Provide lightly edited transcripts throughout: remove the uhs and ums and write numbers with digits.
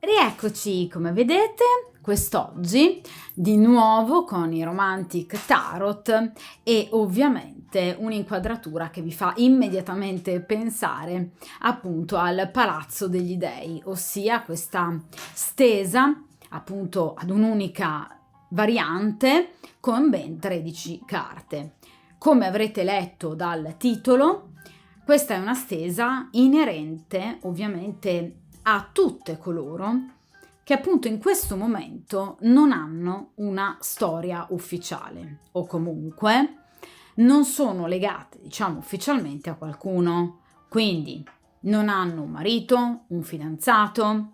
Rieccoci, come vedete, quest'oggi di nuovo con i Romantic Tarot e ovviamente un'inquadratura che vi fa immediatamente pensare appunto al Palazzo degli Dei, ossia questa stesa appunto ad un'unica variante con ben 13 carte. Come avrete letto dal titolo, questa è una stesa inerente ovviamente a tutte coloro che appunto in questo momento non hanno una storia ufficiale o comunque non sono legate, diciamo, ufficialmente a qualcuno, quindi non hanno un marito, un fidanzato.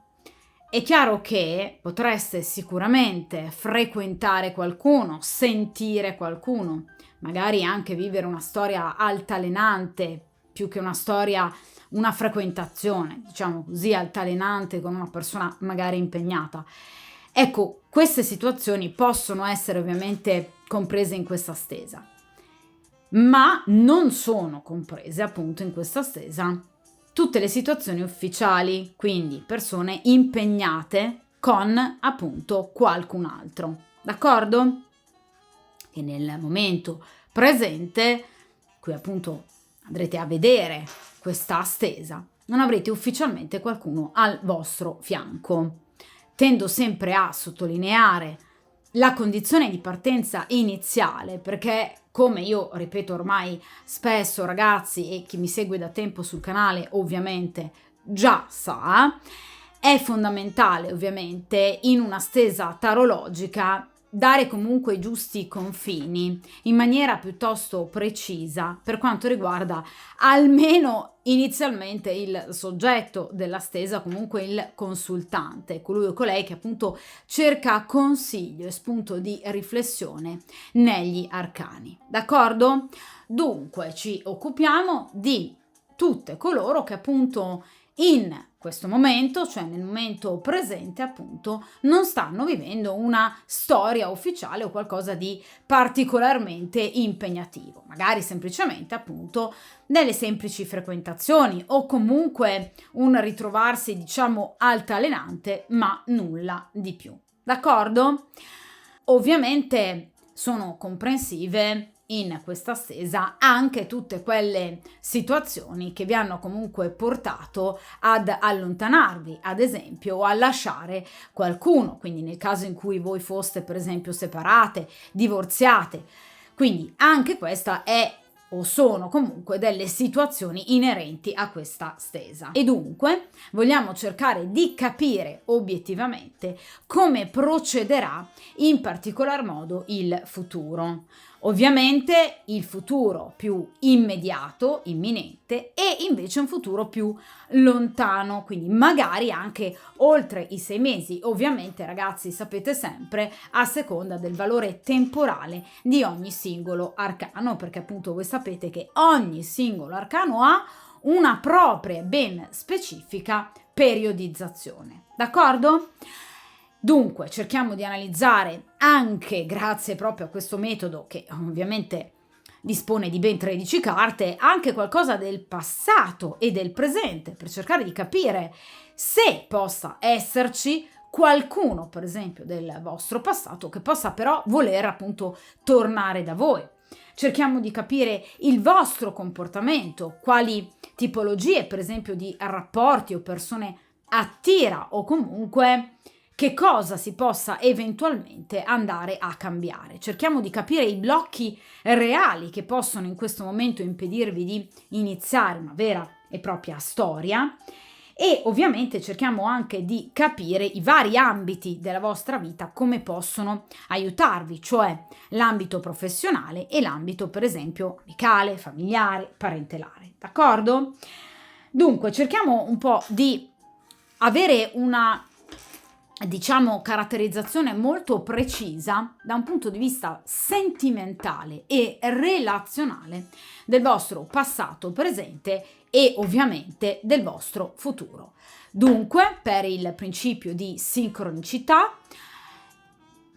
È chiaro che potreste sicuramente frequentare qualcuno, sentire qualcuno, magari anche vivere una storia altalenante più che una frequentazione, diciamo così, altalenante con una persona magari impegnata. Ecco, queste situazioni possono essere ovviamente comprese in questa stesa, ma non sono comprese appunto in questa stesa tutte le situazioni ufficiali, quindi persone impegnate con appunto qualcun altro, d'accordo? E nel momento presente, qui appunto andrete a vedere questa stesa, non avrete ufficialmente qualcuno al vostro fianco. Tendo sempre a sottolineare la condizione di partenza iniziale, perché come io ripeto ormai spesso, ragazzi, e chi mi segue da tempo sul canale ovviamente già sa, è fondamentale ovviamente in una stesa tarologica dare comunque i giusti confini in maniera piuttosto precisa per quanto riguarda almeno inizialmente il soggetto della stesa, comunque il consultante, colui o colei che appunto cerca consiglio e spunto di riflessione negli arcani, d'accordo? Dunque ci occupiamo di tutte coloro che appunto in questo momento, cioè nel momento presente appunto, non stanno vivendo una storia ufficiale o qualcosa di particolarmente impegnativo, magari semplicemente appunto delle semplici frequentazioni o comunque un ritrovarsi diciamo altalenante, ma nulla di più, d'accordo? Ovviamente sono comprensive in questa stesa anche tutte quelle situazioni che vi hanno comunque portato ad allontanarvi, ad esempio, o a lasciare qualcuno, quindi nel caso in cui voi foste per esempio separate, divorziate. Quindi anche questa è o sono comunque delle situazioni inerenti a questa stesa. E dunque vogliamo cercare di capire obiettivamente come procederà in particolar modo il futuro. Ovviamente il futuro più immediato, imminente, e invece un futuro più lontano, quindi magari anche oltre i 6 mesi. Ovviamente, ragazzi, sapete sempre a seconda del valore temporale di ogni singolo arcano, perché appunto voi sapete che ogni singolo arcano ha una propria ben specifica periodizzazione, d'accordo? Dunque, cerchiamo di analizzare anche grazie proprio a questo metodo che ovviamente dispone di ben 13 carte, anche qualcosa del passato e del presente per cercare di capire se possa esserci qualcuno, per esempio, del vostro passato che possa però voler appunto tornare da voi. Cerchiamo di capire il vostro comportamento, quali tipologie, per esempio, di rapporti o persone attira o comunque che cosa si possa eventualmente andare a cambiare. Cerchiamo di capire i blocchi reali che possono in questo momento impedirvi di iniziare una vera e propria storia e ovviamente cerchiamo anche di capire i vari ambiti della vostra vita come possono aiutarvi, cioè l'ambito professionale e l'ambito per esempio amicale, familiare, parentelare, d'accordo? Dunque cerchiamo un po' di avere una diciamo caratterizzazione molto precisa da un punto di vista sentimentale e relazionale del vostro passato, presente e ovviamente del vostro futuro. Dunque, per il principio di sincronicità,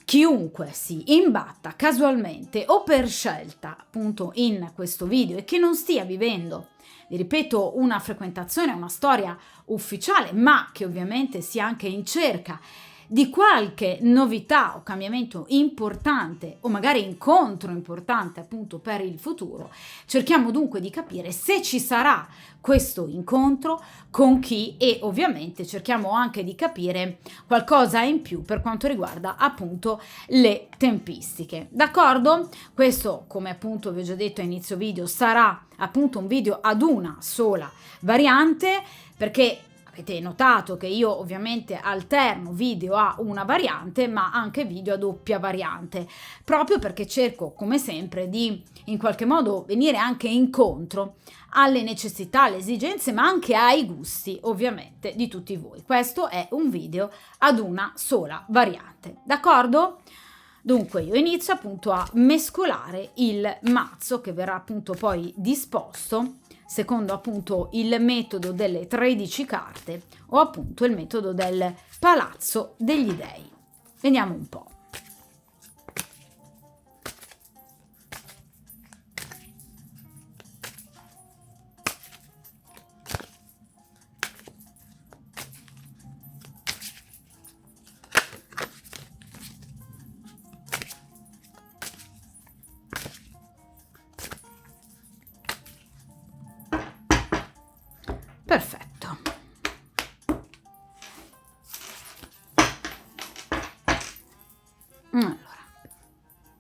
chiunque si imbatta casualmente o per scelta appunto in questo video e che non stia vivendo vi ripeto, una frequentazione, una storia ufficiale, ma che ovviamente sia anche in cerca di qualche novità o cambiamento importante o magari incontro importante appunto per il futuro, cerchiamo dunque di capire se ci sarà questo incontro, con chi, e ovviamente cerchiamo anche di capire qualcosa in più per quanto riguarda appunto le tempistiche. D'accordo? Questo, come appunto vi ho già detto a inizio video, sarà appunto un video ad una sola variante, perché avete notato che io ovviamente alterno video a una variante, ma anche video a doppia variante, proprio perché cerco, come sempre, di in qualche modo venire anche incontro alle necessità, alle esigenze, ma anche ai gusti, ovviamente, di tutti voi. Questo è un video ad una sola variante, d'accordo? Dunque io inizio appunto a mescolare il mazzo che verrà appunto poi disposto secondo appunto il metodo delle 13 carte o appunto il metodo del Palazzo degli Dei. Vediamo un po'. Perfetto. Allora,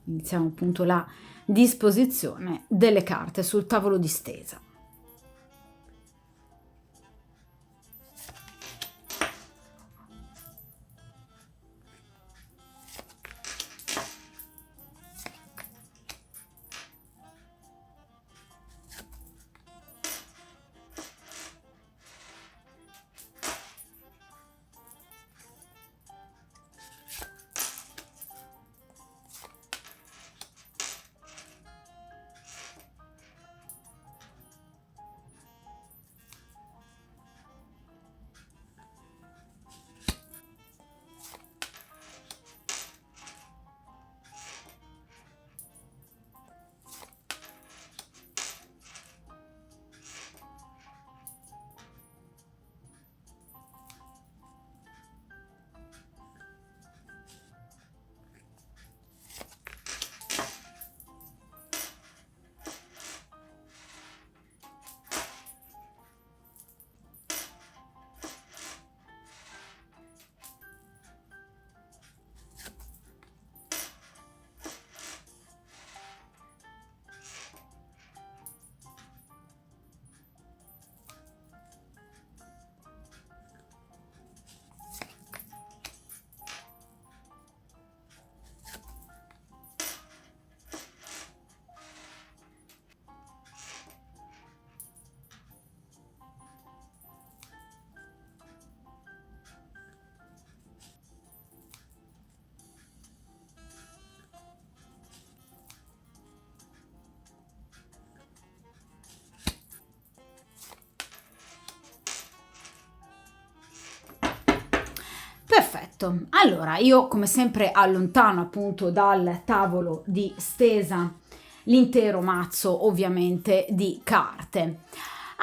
iniziamo appunto la disposizione delle carte sul tavolo di stesa. Perfetto, allora io come sempre allontano appunto dal tavolo di stesa l'intero mazzo ovviamente di carte.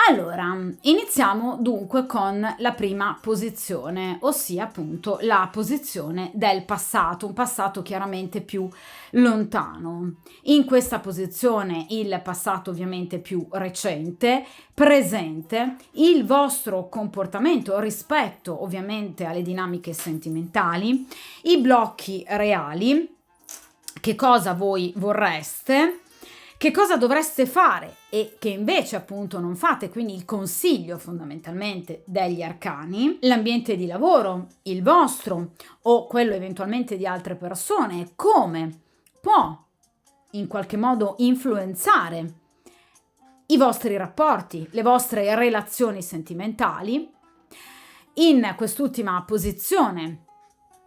Allora, iniziamo dunque con la prima posizione, ossia appunto la posizione del passato, un passato chiaramente più lontano. In questa posizione il passato ovviamente più recente, presente, il vostro comportamento rispetto ovviamente alle dinamiche sentimentali, i blocchi reali, che cosa voi vorreste, che cosa dovreste fare e che invece appunto non fate, quindi il consiglio fondamentalmente degli arcani, l'ambiente di lavoro, il vostro o quello eventualmente di altre persone, come può in qualche modo influenzare i vostri rapporti, le vostre relazioni sentimentali. In quest'ultima posizione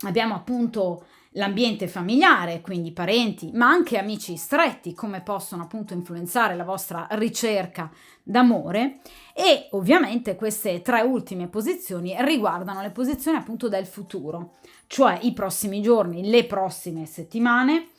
abbiamo appunto l'ambiente familiare, quindi parenti, ma anche amici stretti, come possono appunto influenzare la vostra ricerca d'amore, e ovviamente queste tre ultime posizioni riguardano le posizioni appunto del futuro, cioè i prossimi giorni, le prossime settimane,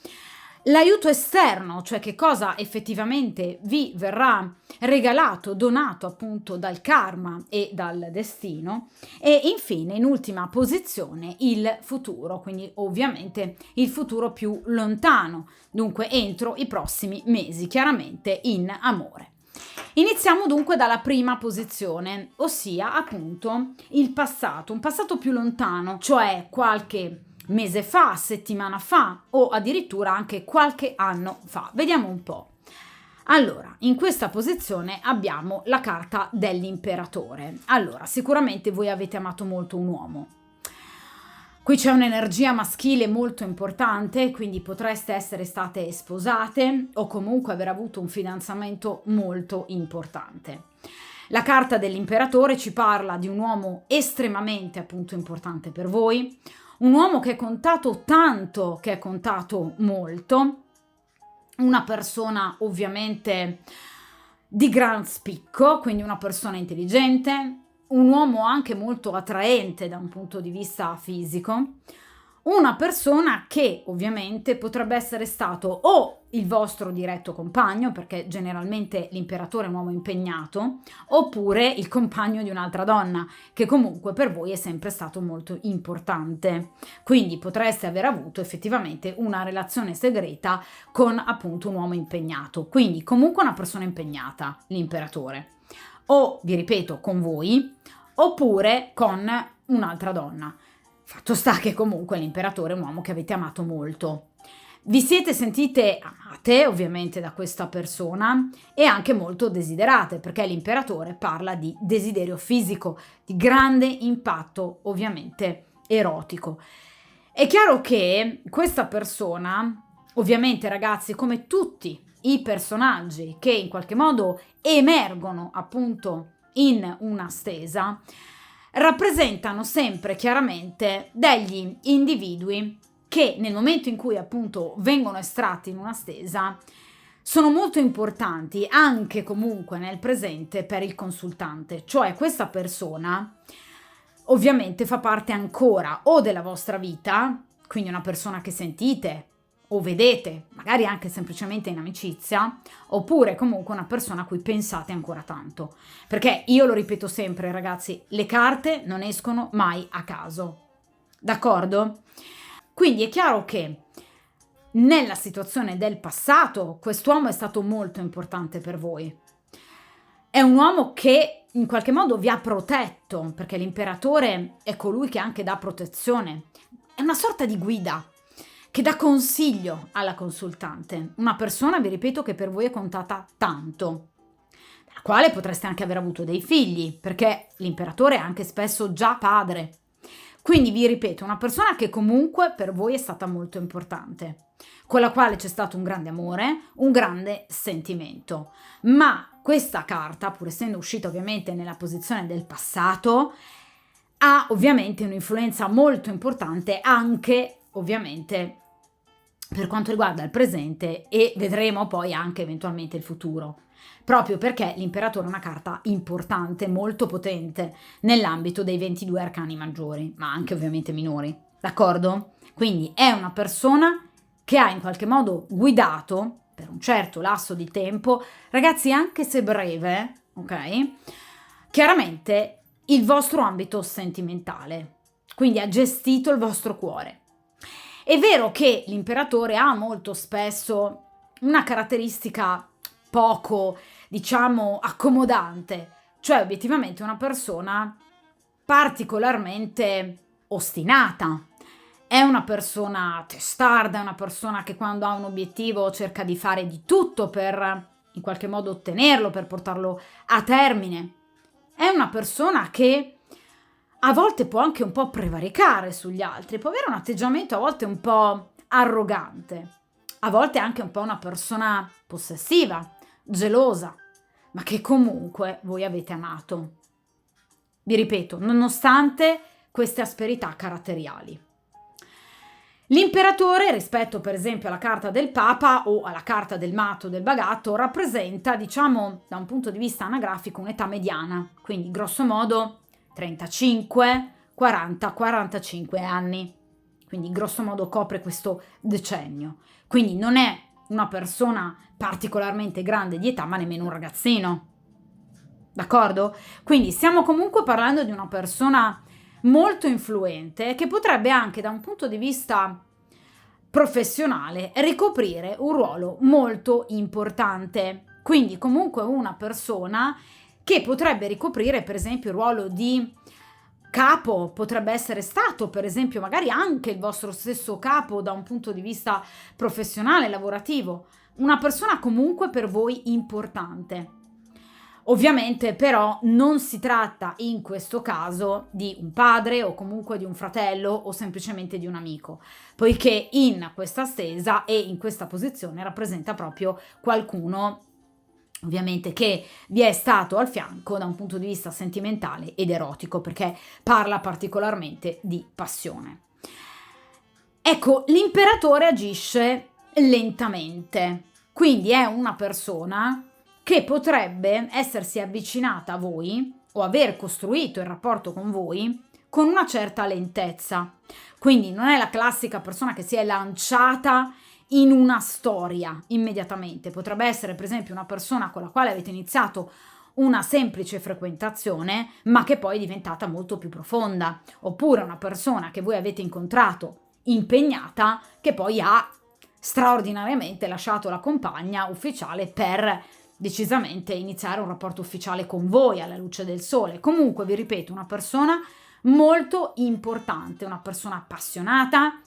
L'aiuto esterno, cioè che cosa effettivamente vi verrà regalato, donato appunto dal karma e dal destino, e infine in ultima posizione il futuro, quindi ovviamente il futuro più lontano, dunque entro i prossimi mesi, chiaramente in amore. Iniziamo dunque dalla prima posizione, ossia appunto il passato, un passato più lontano, cioè qualche mese fa, settimana fa o addirittura anche qualche anno fa. Vediamo un po'. Allora, in questa posizione abbiamo la carta dell'imperatore. Allora, sicuramente voi avete amato molto un uomo. Qui c'è un'energia maschile molto importante, quindi potreste essere state sposate o comunque aver avuto un fidanzamento molto importante. La carta dell'imperatore ci parla di un uomo estremamente appunto importante per voi, un uomo che è contato tanto, che è contato molto, una persona ovviamente di gran spicco, quindi una persona intelligente, un uomo anche molto attraente da un punto di vista fisico, una persona che ovviamente potrebbe essere stato o il vostro diretto compagno, perché generalmente l'imperatore è un uomo impegnato, oppure il compagno di un'altra donna, che comunque per voi è sempre stato molto importante. Quindi potreste aver avuto effettivamente una relazione segreta con appunto un uomo impegnato. Quindi comunque una persona impegnata, l'imperatore. O, vi ripeto, con voi, oppure con un'altra donna. Fatto sta che comunque l'imperatore è un uomo che avete amato molto. Vi siete sentite amate ovviamente da questa persona e anche molto desiderate, perché l'imperatore parla di desiderio fisico, di grande impatto ovviamente erotico. È chiaro che questa persona, ovviamente ragazzi, come tutti i personaggi che in qualche modo emergono appunto in una stesa, rappresentano sempre chiaramente degli individui che nel momento in cui appunto vengono estratti in una stesa sono molto importanti anche comunque nel presente per il consultante, cioè questa persona ovviamente fa parte ancora o della vostra vita, quindi una persona che sentite o vedete, magari anche semplicemente in amicizia, oppure comunque una persona a cui pensate ancora tanto. Perché io lo ripeto sempre, ragazzi, le carte non escono mai a caso. D'accordo? Quindi è chiaro che nella situazione del passato quest'uomo è stato molto importante per voi. È un uomo che in qualche modo vi ha protetto, perché l'imperatore è colui che anche dà protezione. È una sorta di guida che dà consiglio alla consultante, una persona, vi ripeto, che per voi è contata tanto, dalla quale potreste anche aver avuto dei figli, perché l'imperatore è anche spesso già padre. Quindi vi ripeto, una persona che comunque per voi è stata molto importante, con la quale c'è stato un grande amore, un grande sentimento. Ma questa carta, pur essendo uscita ovviamente nella posizione del passato, ha ovviamente un'influenza molto importante anche ovviamente per quanto riguarda il presente e vedremo poi anche eventualmente il futuro, proprio perché l'imperatore è una carta importante, molto potente nell'ambito dei 22 arcani maggiori, ma anche ovviamente minori, d'accordo? Quindi è una persona che ha in qualche modo guidato per un certo lasso di tempo, ragazzi, anche se breve, ok? Chiaramente il vostro ambito sentimentale, quindi ha gestito il vostro cuore. È vero che l'imperatore ha molto spesso una caratteristica poco, diciamo, accomodante, cioè obiettivamente una persona particolarmente ostinata. È una persona testarda, è una persona che quando ha un obiettivo cerca di fare di tutto per in qualche modo ottenerlo, per portarlo a termine. È una persona che a volte può anche un po' prevaricare sugli altri, può avere un atteggiamento a volte un po' arrogante, a volte anche un po' una persona possessiva, gelosa, ma che comunque voi avete amato. Vi ripeto, nonostante queste asperità caratteriali. L'imperatore, rispetto per esempio alla carta del Papa o alla carta del matto del bagatto, rappresenta, diciamo, da un punto di vista anagrafico, un'età mediana, quindi grosso modo 35, 40, 45 anni. quindi grosso modo copre questo decennio. Quindi non è una persona particolarmente grande di età, ma nemmeno un ragazzino. D'accordo? Quindi stiamo comunque parlando di una persona molto influente che potrebbe anche da un punto di vista professionale ricoprire un ruolo molto importante. Quindi comunque una persona che potrebbe ricoprire per esempio il ruolo di capo, potrebbe essere stato per esempio magari anche il vostro stesso capo da un punto di vista professionale, lavorativo, una persona comunque per voi importante. Ovviamente però non si tratta in questo caso di un padre o comunque di un fratello o semplicemente di un amico, poiché in questa stesa e in questa posizione rappresenta proprio qualcuno ovviamente che vi è stato al fianco da un punto di vista sentimentale ed erotico, perché parla particolarmente di passione. Ecco, l'imperatore agisce lentamente, quindi è una persona che potrebbe essersi avvicinata a voi o aver costruito il rapporto con voi con una certa lentezza. Quindi non è la classica persona che si è lanciata in una storia immediatamente. Potrebbe essere per esempio una persona con la quale avete iniziato una semplice frequentazione, ma che poi è diventata molto più profonda, oppure una persona che voi avete incontrato impegnata che poi ha straordinariamente lasciato la compagna ufficiale per decisamente iniziare un rapporto ufficiale con voi alla luce del sole. Comunque vi ripeto, una persona molto importante, una persona appassionata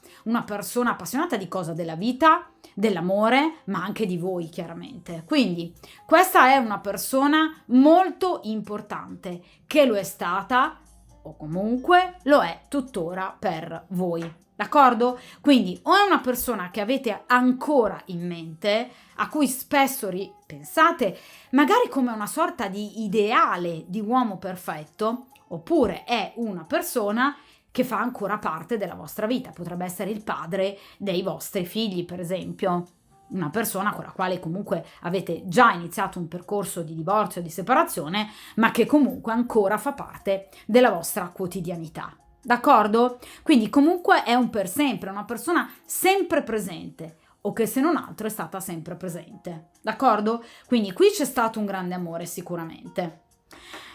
di cosa? Della vita, dell'amore, ma anche di voi chiaramente. Quindi questa è una persona molto importante che lo è stata o comunque lo è tuttora per voi. D'accordo? Quindi o è una persona che avete ancora in mente, a cui spesso ripensate, magari come una sorta di ideale di uomo perfetto, oppure è una persona che fa ancora parte della vostra vita, potrebbe essere il padre dei vostri figli, per esempio, una persona con la quale comunque avete già iniziato un percorso di divorzio, di separazione, ma che comunque ancora fa parte della vostra quotidianità. D'accordo? Quindi comunque è un per sempre, una persona sempre presente o che se non altro è stata sempre presente. D'accordo? Quindi qui c'è stato un grande amore sicuramente.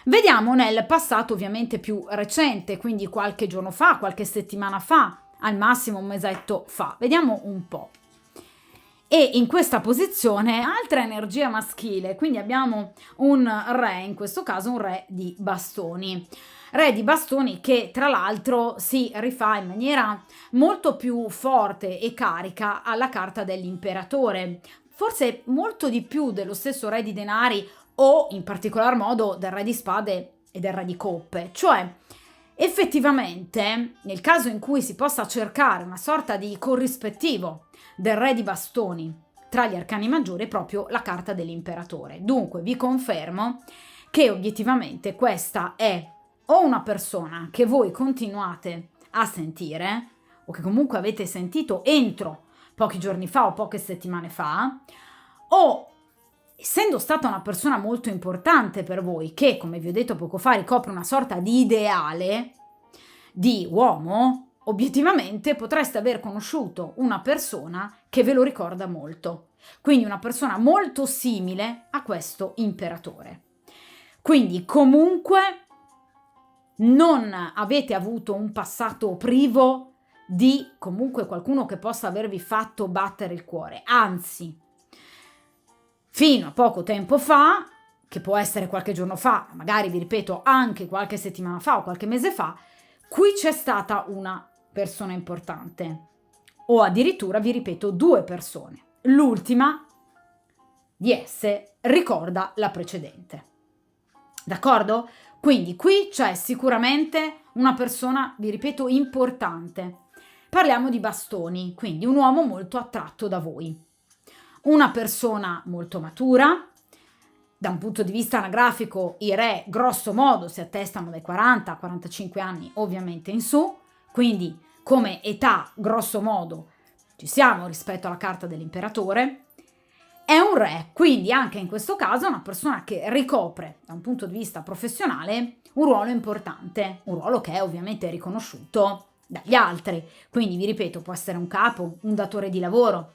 Vediamo nel passato ovviamente più recente, quindi qualche giorno fa, qualche settimana fa, al massimo un mesetto fa. Vediamo un po'. E in questa posizione altra energia maschile, quindi abbiamo un re, in questo caso un re di bastoni. Re di bastoni che tra l'altro si rifà in maniera molto più forte e carica alla carta dell'imperatore, forse molto di più dello stesso re di denari o in particolar modo del re di spade e del re di coppe. Cioè effettivamente nel caso in cui si possa cercare una sorta di corrispettivo del re di bastoni tra gli arcani maggiori è proprio la carta dell'imperatore. Dunque vi confermo che obiettivamente questa è o una persona che voi continuate a sentire o che comunque avete sentito entro pochi giorni fa o poche settimane fa, o essendo stata una persona molto importante per voi che, come vi ho detto poco fa, ricopre una sorta di ideale di uomo, obiettivamente potreste aver conosciuto una persona che ve lo ricorda molto, quindi una persona molto simile a questo imperatore. Quindi comunque non avete avuto un passato privo di comunque qualcuno che possa avervi fatto battere il cuore, anzi, fino a poco tempo fa, che può essere qualche giorno fa, magari vi ripeto anche qualche settimana fa o qualche mese fa, qui c'è stata una persona importante o addirittura vi ripeto 2 persone. L'ultima di esse ricorda la precedente. D'accordo? Quindi qui c'è sicuramente una persona, vi ripeto, importante. Parliamo di bastoni, quindi un uomo molto attratto da voi. Una persona molto matura, da un punto di vista anagrafico i re grosso modo si attestano dai 40 a 45 anni ovviamente in su, quindi come età grosso modo ci siamo rispetto alla carta dell'imperatore. È un re, quindi anche in questo caso è una persona che ricopre da un punto di vista professionale un ruolo importante, un ruolo che è ovviamente riconosciuto dagli altri. Quindi vi ripeto, può essere un capo, un datore di lavoro,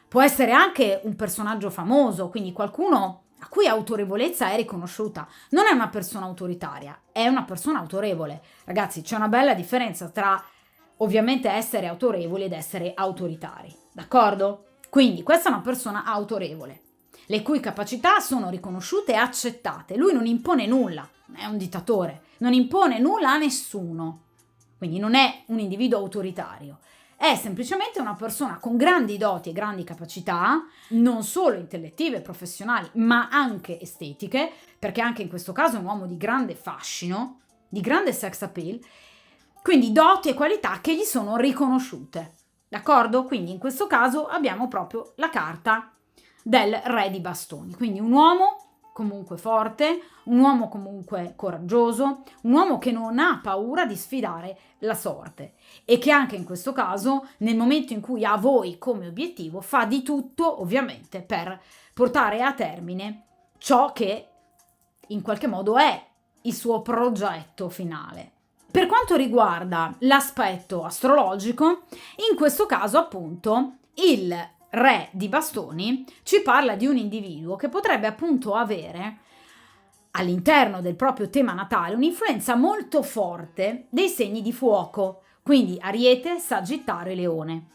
può essere anche un personaggio famoso, quindi qualcuno a cui autorevolezza è riconosciuta. Non è una persona autoritaria, è una persona autorevole. Ragazzi, c'è una bella differenza tra ovviamente essere autorevoli ed essere autoritari, d'accordo? Quindi questa è una persona autorevole, le cui capacità sono riconosciute e accettate. Lui non impone nulla, è un dittatore, non impone nulla a nessuno, quindi non è un individuo autoritario. È semplicemente una persona con grandi doti e grandi capacità, non solo intellettive e professionali, ma anche estetiche, perché anche in questo caso è un uomo di grande fascino, di grande sex appeal, quindi doti e qualità che gli sono riconosciute. D'accordo? Quindi in questo caso abbiamo proprio la carta del re di bastoni. Quindi un uomo comunque forte, un uomo comunque coraggioso, un uomo che non ha paura di sfidare la sorte e che anche in questo caso, nel momento in cui ha voi come obiettivo, fa di tutto ovviamente per portare a termine ciò che in qualche modo è il suo progetto finale. Per quanto riguarda l'aspetto astrologico, in questo caso appunto il re di bastoni ci parla di un individuo che potrebbe appunto avere all'interno del proprio tema natale un'influenza molto forte dei segni di fuoco, quindi Ariete, Sagittario e Leone.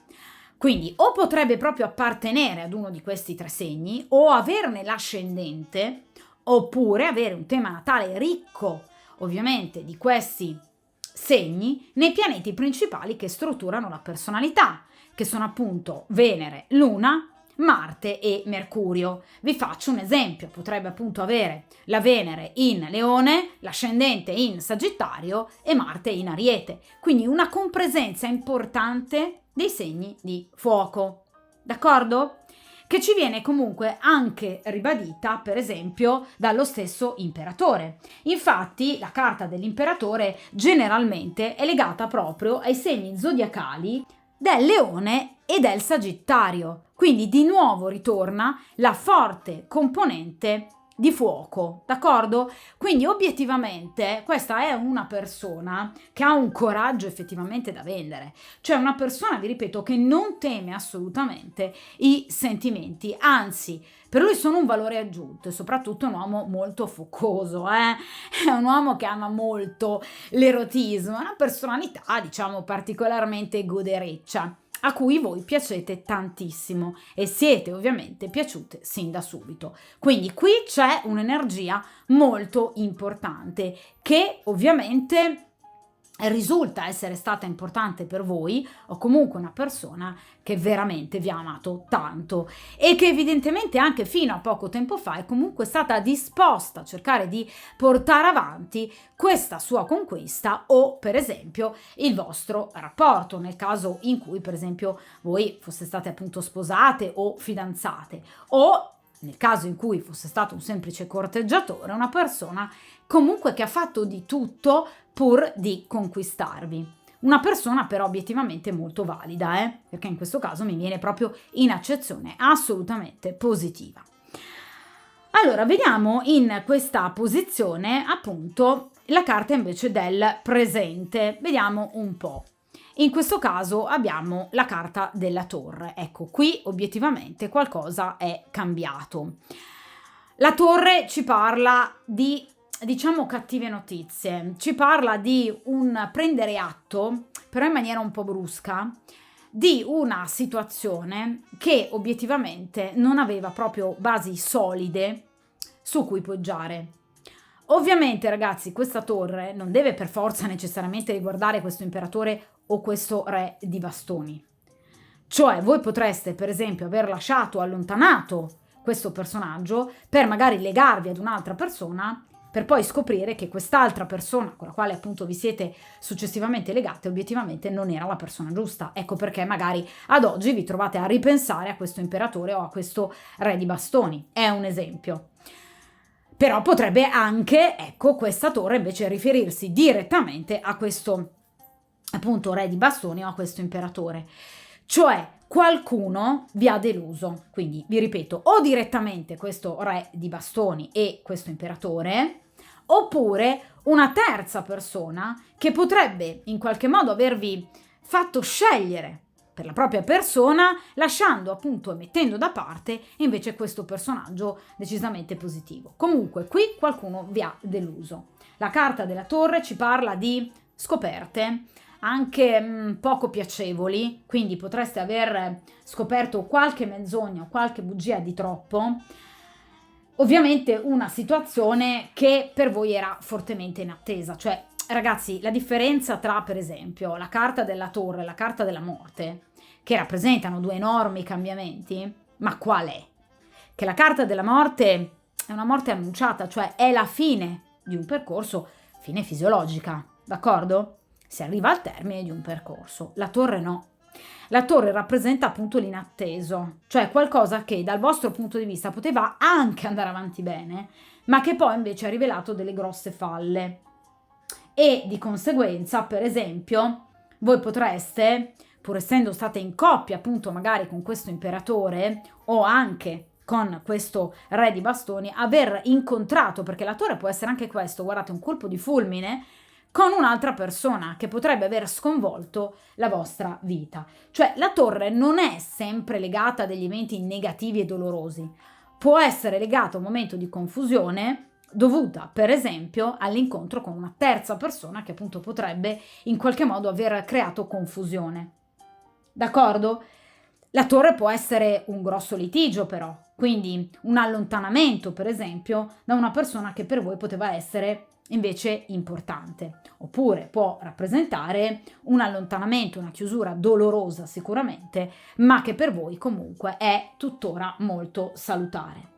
Quindi o potrebbe proprio appartenere ad uno di questi tre segni o averne l'ascendente, oppure avere un tema natale ricco ovviamente di questi segni nei pianeti principali che strutturano la personalità, che sono appunto Venere, Luna, Marte e Mercurio. Vi faccio un esempio: potrebbe appunto avere la Venere in Leone, l'ascendente in Sagittario e Marte in Ariete, quindi una compresenza importante dei segni di fuoco, d'accordo? Che ci viene comunque anche ribadita, per esempio, dallo stesso imperatore. Infatti, la carta dell'imperatore generalmente è legata proprio ai segni zodiacali del Leone e del Sagittario. Quindi di nuovo ritorna la forte componente di fuoco, d'accordo? Quindi obiettivamente questa è una persona che ha un coraggio effettivamente da vendere, cioè una persona, vi ripeto, che non teme assolutamente i sentimenti, anzi per lui sono un valore aggiunto e soprattutto è un uomo molto focoso, è un uomo che ama molto l'erotismo, è una personalità diciamo particolarmente godereccia, a cui voi piacete tantissimo e siete ovviamente piaciute sin da subito. Quindi qui c'è un'energia molto importante che ovviamente risulta essere stata importante per voi, o comunque una persona che veramente vi ha amato tanto e che evidentemente anche fino a poco tempo fa è comunque stata disposta a cercare di portare avanti questa sua conquista o per esempio il vostro rapporto, nel caso in cui per esempio voi foste state appunto sposate o fidanzate, o nel caso in cui fosse stato un semplice corteggiatore, una persona comunque che ha fatto di tutto pur di conquistarvi. Una persona però obiettivamente molto valida, perché in questo caso mi viene proprio in accezione assolutamente positiva. Allora, vediamo in questa posizione appunto la carta invece del presente. Vediamo un po'. In questo caso abbiamo la carta della torre. Ecco, qui obiettivamente qualcosa è cambiato. La torre ci parla di, diciamo, cattive notizie, ci parla di un prendere atto, però in maniera un po' brusca, di una situazione che obiettivamente non aveva proprio basi solide su cui poggiare. Ovviamente, ragazzi, questa torre non deve per forza necessariamente riguardare questo imperatore o questo re di bastoni. Cioè, voi potreste, per esempio, aver lasciato, allontanato questo personaggio per magari legarvi ad un'altra persona, per poi scoprire che quest'altra persona con la quale appunto vi siete successivamente legate obiettivamente non era la persona giusta. Ecco perché magari ad oggi vi trovate a ripensare a questo imperatore o a questo re di bastoni. È un esempio. Però potrebbe anche, ecco, questa torre invece riferirsi direttamente a questo appunto re di bastoni o a questo imperatore. Cioè qualcuno vi ha deluso, quindi vi ripeto, o direttamente questo re di bastoni e questo imperatore, oppure una terza persona che potrebbe in qualche modo avervi fatto scegliere per la propria persona, lasciando appunto e mettendo da parte invece questo personaggio decisamente positivo. Comunque qui qualcuno vi ha deluso. La carta della torre ci parla di scoperte anche poco piacevoli, quindi potreste aver scoperto qualche menzogna o qualche bugia di troppo. Ovviamente una situazione che per voi era fortemente in attesa, cioè ragazzi, la differenza tra per esempio la carta della torre e la carta della morte, che rappresentano due enormi cambiamenti, ma qual è? Che la carta della morte è una morte annunciata, cioè è la fine di un percorso, fine fisiologica, d'accordo? Si arriva al termine di un percorso. La torre no. La torre rappresenta appunto l'inatteso, cioè qualcosa che dal vostro punto di vista poteva anche andare avanti bene, ma che poi invece ha rivelato delle grosse falle. E di conseguenza, per esempio, voi potreste, pur essendo state in coppia appunto magari con questo imperatore o anche con questo re di bastoni, aver incontrato, perché la torre può essere anche questo, guardate, un colpo di fulmine, con un'altra persona che potrebbe aver sconvolto la vostra vita. Cioè la torre non è sempre legata a degli eventi negativi e dolorosi, può essere legata a un momento di confusione dovuta per esempio all'incontro con una terza persona che appunto potrebbe in qualche modo aver creato confusione. D'accordo? La torre può essere un grosso litigio però, quindi un allontanamento per esempio da una persona che per voi poteva essere invece importante, oppure può rappresentare un allontanamento, una chiusura dolorosa sicuramente, ma che per voi comunque è tuttora molto salutare.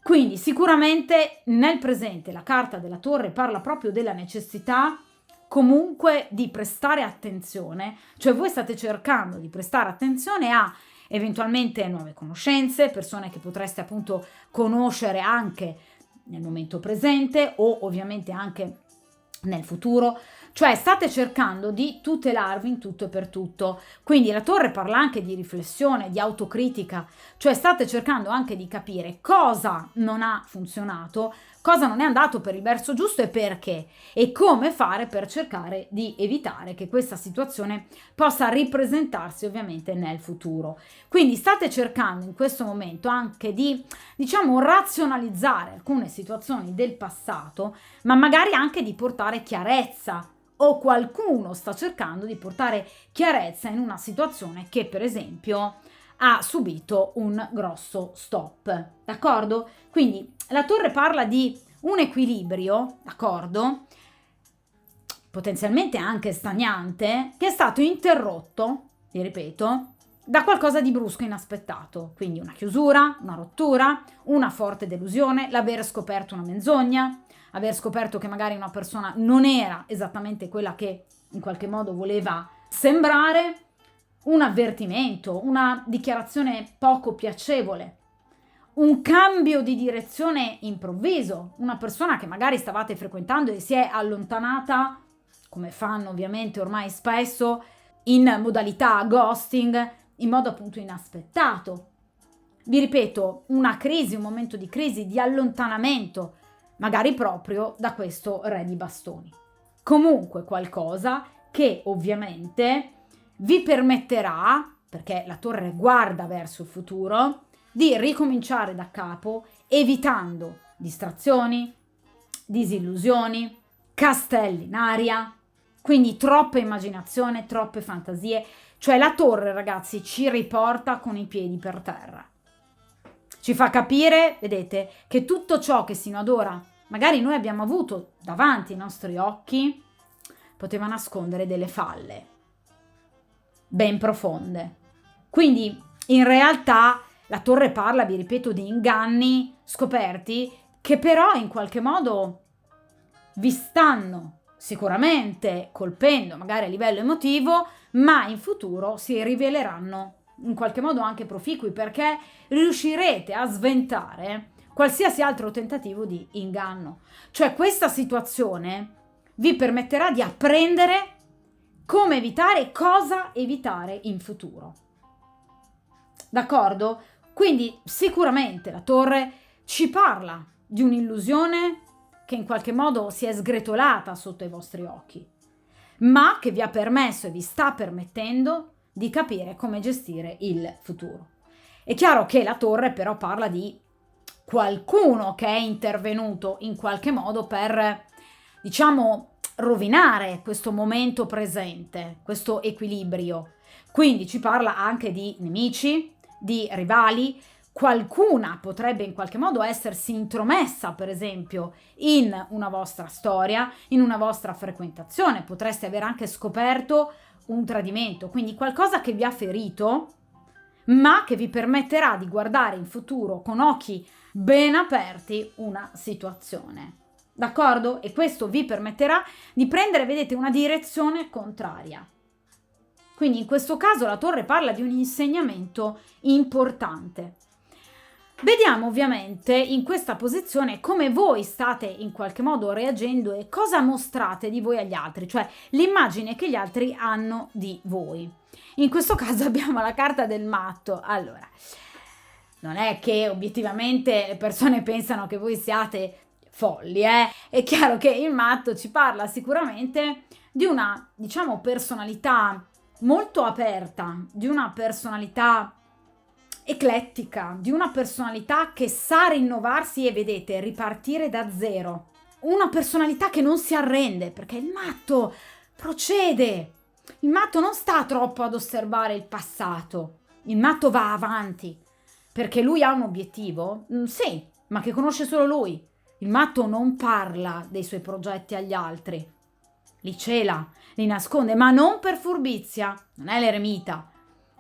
Quindi sicuramente nel presente la carta della torre parla proprio della necessità comunque di prestare attenzione, cioè voi state cercando di prestare attenzione a eventualmente nuove conoscenze, persone che potreste appunto conoscere anche nel momento presente o ovviamente anche nel futuro, cioè state cercando di tutelarvi in tutto e per tutto. Quindi la torre parla anche di riflessione, di autocritica, cioè state cercando anche di capire cosa non ha funzionato, cosa non è andato per il verso giusto e perché, e come fare per cercare di evitare che questa situazione possa ripresentarsi ovviamente nel futuro. Quindi state cercando in questo momento anche di, diciamo, razionalizzare alcune situazioni del passato, ma magari anche di portare chiarezza, o qualcuno sta cercando di portare chiarezza in una situazione che per esempio ha subito un grosso stop, d'accordo? Quindi la torre parla di un equilibrio, d'accordo? Potenzialmente anche stagnante, che è stato interrotto, vi ripeto, da qualcosa di brusco inaspettato, quindi una chiusura, una rottura, una forte delusione, l'aver scoperto una menzogna, aver scoperto che magari una persona non era esattamente quella che in qualche modo voleva sembrare, un avvertimento, una dichiarazione poco piacevole, un cambio di direzione improvviso, una persona che magari stavate frequentando e si è allontanata, come fanno ovviamente ormai spesso, in modalità ghosting, in modo appunto inaspettato. Vi ripeto, una crisi, un momento di crisi, di allontanamento, magari proprio da questo re di bastoni. Comunque qualcosa che ovviamente vi permetterà, perché la torre guarda verso il futuro, di ricominciare da capo, evitando distrazioni, disillusioni, castelli in aria, quindi troppa immaginazione, troppe fantasie. Cioè la torre, ragazzi, ci riporta con i piedi per terra. Ci fa capire, vedete, che tutto ciò che sino ad ora magari noi abbiamo avuto davanti ai nostri occhi poteva nascondere delle falle ben profonde. Quindi in realtà la torre parla, vi ripeto, di inganni scoperti che però in qualche modo vi stanno sicuramente colpendo, magari a livello emotivo, ma in futuro si riveleranno in qualche modo anche proficui, perché riuscirete a sventare qualsiasi altro tentativo di inganno. Cioè questa situazione vi permetterà di apprendere come evitare e cosa evitare in futuro. D'accordo? Quindi sicuramente la torre ci parla di un'illusione che in qualche modo si è sgretolata sotto i vostri occhi, ma che vi ha permesso e vi sta permettendo di capire come gestire il futuro. È chiaro che la torre però parla di qualcuno che è intervenuto in qualche modo per, diciamo, rovinare questo momento presente, questo equilibrio. Quindi ci parla anche di nemici, di rivali. Qualcuna potrebbe in qualche modo essersi intromessa, per esempio, in una vostra storia, in una vostra frequentazione. Potreste aver anche scoperto un tradimento, quindi qualcosa che vi ha ferito, ma che vi permetterà di guardare in futuro con occhi ben aperti una situazione. D'accordo? E questo vi permetterà di prendere, vedete, una direzione contraria. Quindi in questo caso la torre parla di un insegnamento importante. Vediamo ovviamente in questa posizione come voi state in qualche modo reagendo e cosa mostrate di voi agli altri, cioè l'immagine che gli altri hanno di voi. In questo caso abbiamo la carta del matto. Allora, non è che obiettivamente le persone pensano che voi siate folli, È chiaro che il matto ci parla sicuramente di una, diciamo, personalità molto aperta, di una personalità eclettica, di una personalità che sa rinnovarsi e, vedete, ripartire da zero. Una personalità che non si arrende, perché il matto procede. Il matto non sta troppo ad osservare il passato. Il matto va avanti, perché lui ha un obiettivo, sì, ma che conosce solo lui. Il matto non parla dei suoi progetti agli altri. Li cela, li nasconde, ma non per furbizia, non è l'eremita.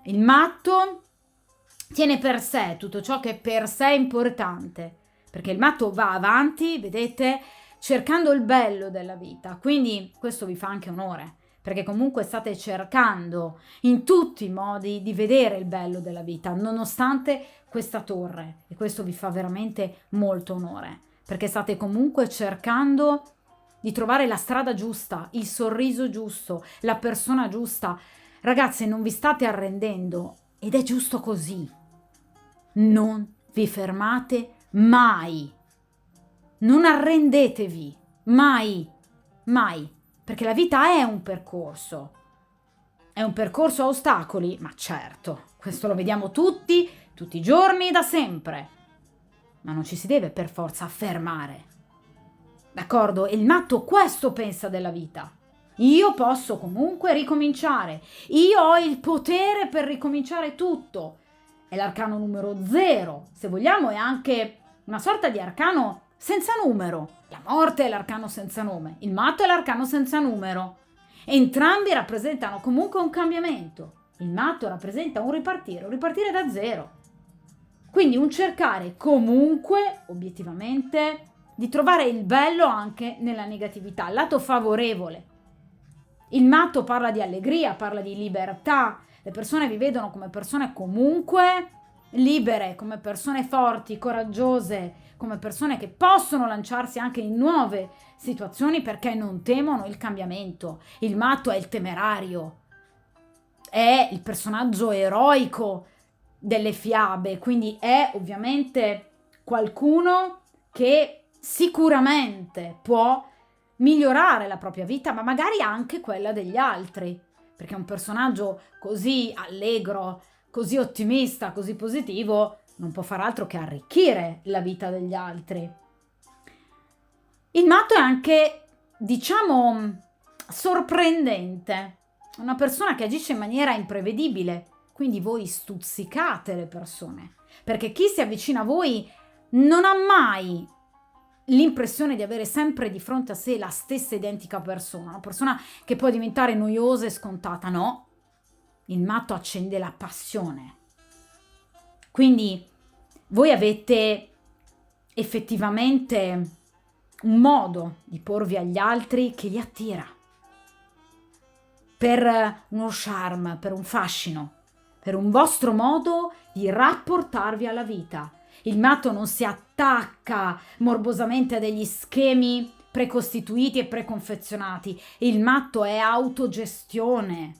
Il matto tiene per sé tutto ciò che per sé è importante, perché il matto va avanti, vedete, cercando il bello della vita. Quindi questo vi fa anche onore, perché comunque state cercando in tutti i modi di vedere il bello della vita, nonostante questa torre, e questo vi fa veramente molto onore, perché state comunque cercando di trovare la strada giusta, il sorriso giusto, la persona giusta. Ragazzi, non vi state arrendendo ed è giusto così. Non vi fermate mai. Non arrendetevi mai, mai, perché la vita è un percorso. È un percorso a ostacoli, ma certo, questo lo vediamo tutti i giorni, da sempre. Ma non ci si deve per forza fermare. D'accordo? E il matto questo pensa della vita. Io posso comunque ricominciare. Io ho il potere per ricominciare tutto. È l'arcano numero 0. Se vogliamo è anche una sorta di arcano senza numero. La morte è l'arcano senza nome. Il matto è l'arcano senza numero. Entrambi rappresentano comunque un cambiamento. Il matto rappresenta un ripartire da zero. Quindi un cercare comunque, obiettivamente, di trovare il bello anche nella negatività, il lato favorevole. Il matto parla di allegria, parla di libertà. Le persone vi vedono come persone comunque libere, come persone forti, coraggiose, come persone che possono lanciarsi anche in nuove situazioni perché non temono il cambiamento. Il matto è il temerario, è il personaggio eroico delle fiabe, quindi è ovviamente qualcuno che sicuramente può migliorare la propria vita, ma magari anche quella degli altri, perché un personaggio così allegro, così ottimista, così positivo non può far altro che arricchire la vita degli altri. Il matto è anche, diciamo, sorprendente, una persona che agisce in maniera imprevedibile, quindi voi stuzzicate le persone, perché chi si avvicina a voi non ha mai l'impressione di avere sempre di fronte a sé la stessa identica persona, una persona che può diventare noiosa e scontata. No, il matto accende la passione. Quindi voi avete effettivamente un modo di porvi agli altri che li attira, per uno charme, per un fascino, per un vostro modo di rapportarvi alla vita. Il matto non si attacca morbosamente a degli schemi precostituiti e preconfezionati. Il matto è autogestione,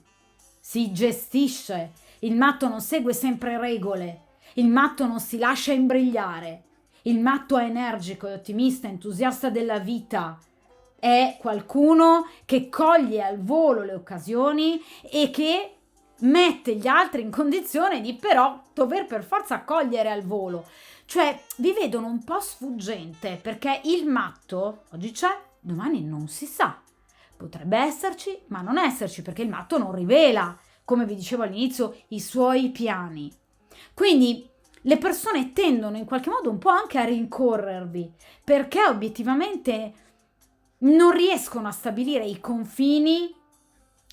si gestisce. Il matto non segue sempre regole. Il matto non si lascia imbrigliare. Il matto è energico, è ottimista, è entusiasta della vita. È qualcuno che coglie al volo le occasioni e che mette gli altri in condizione di però dover per forza cogliere al volo. Cioè, vi vedono un po' sfuggente, perché il matto oggi c'è, domani non si sa. Potrebbe esserci, ma non esserci, perché il matto non rivela, come vi dicevo all'inizio, i suoi piani. Quindi le persone tendono in qualche modo un po' anche a rincorrervi, perché obiettivamente non riescono a stabilire i confini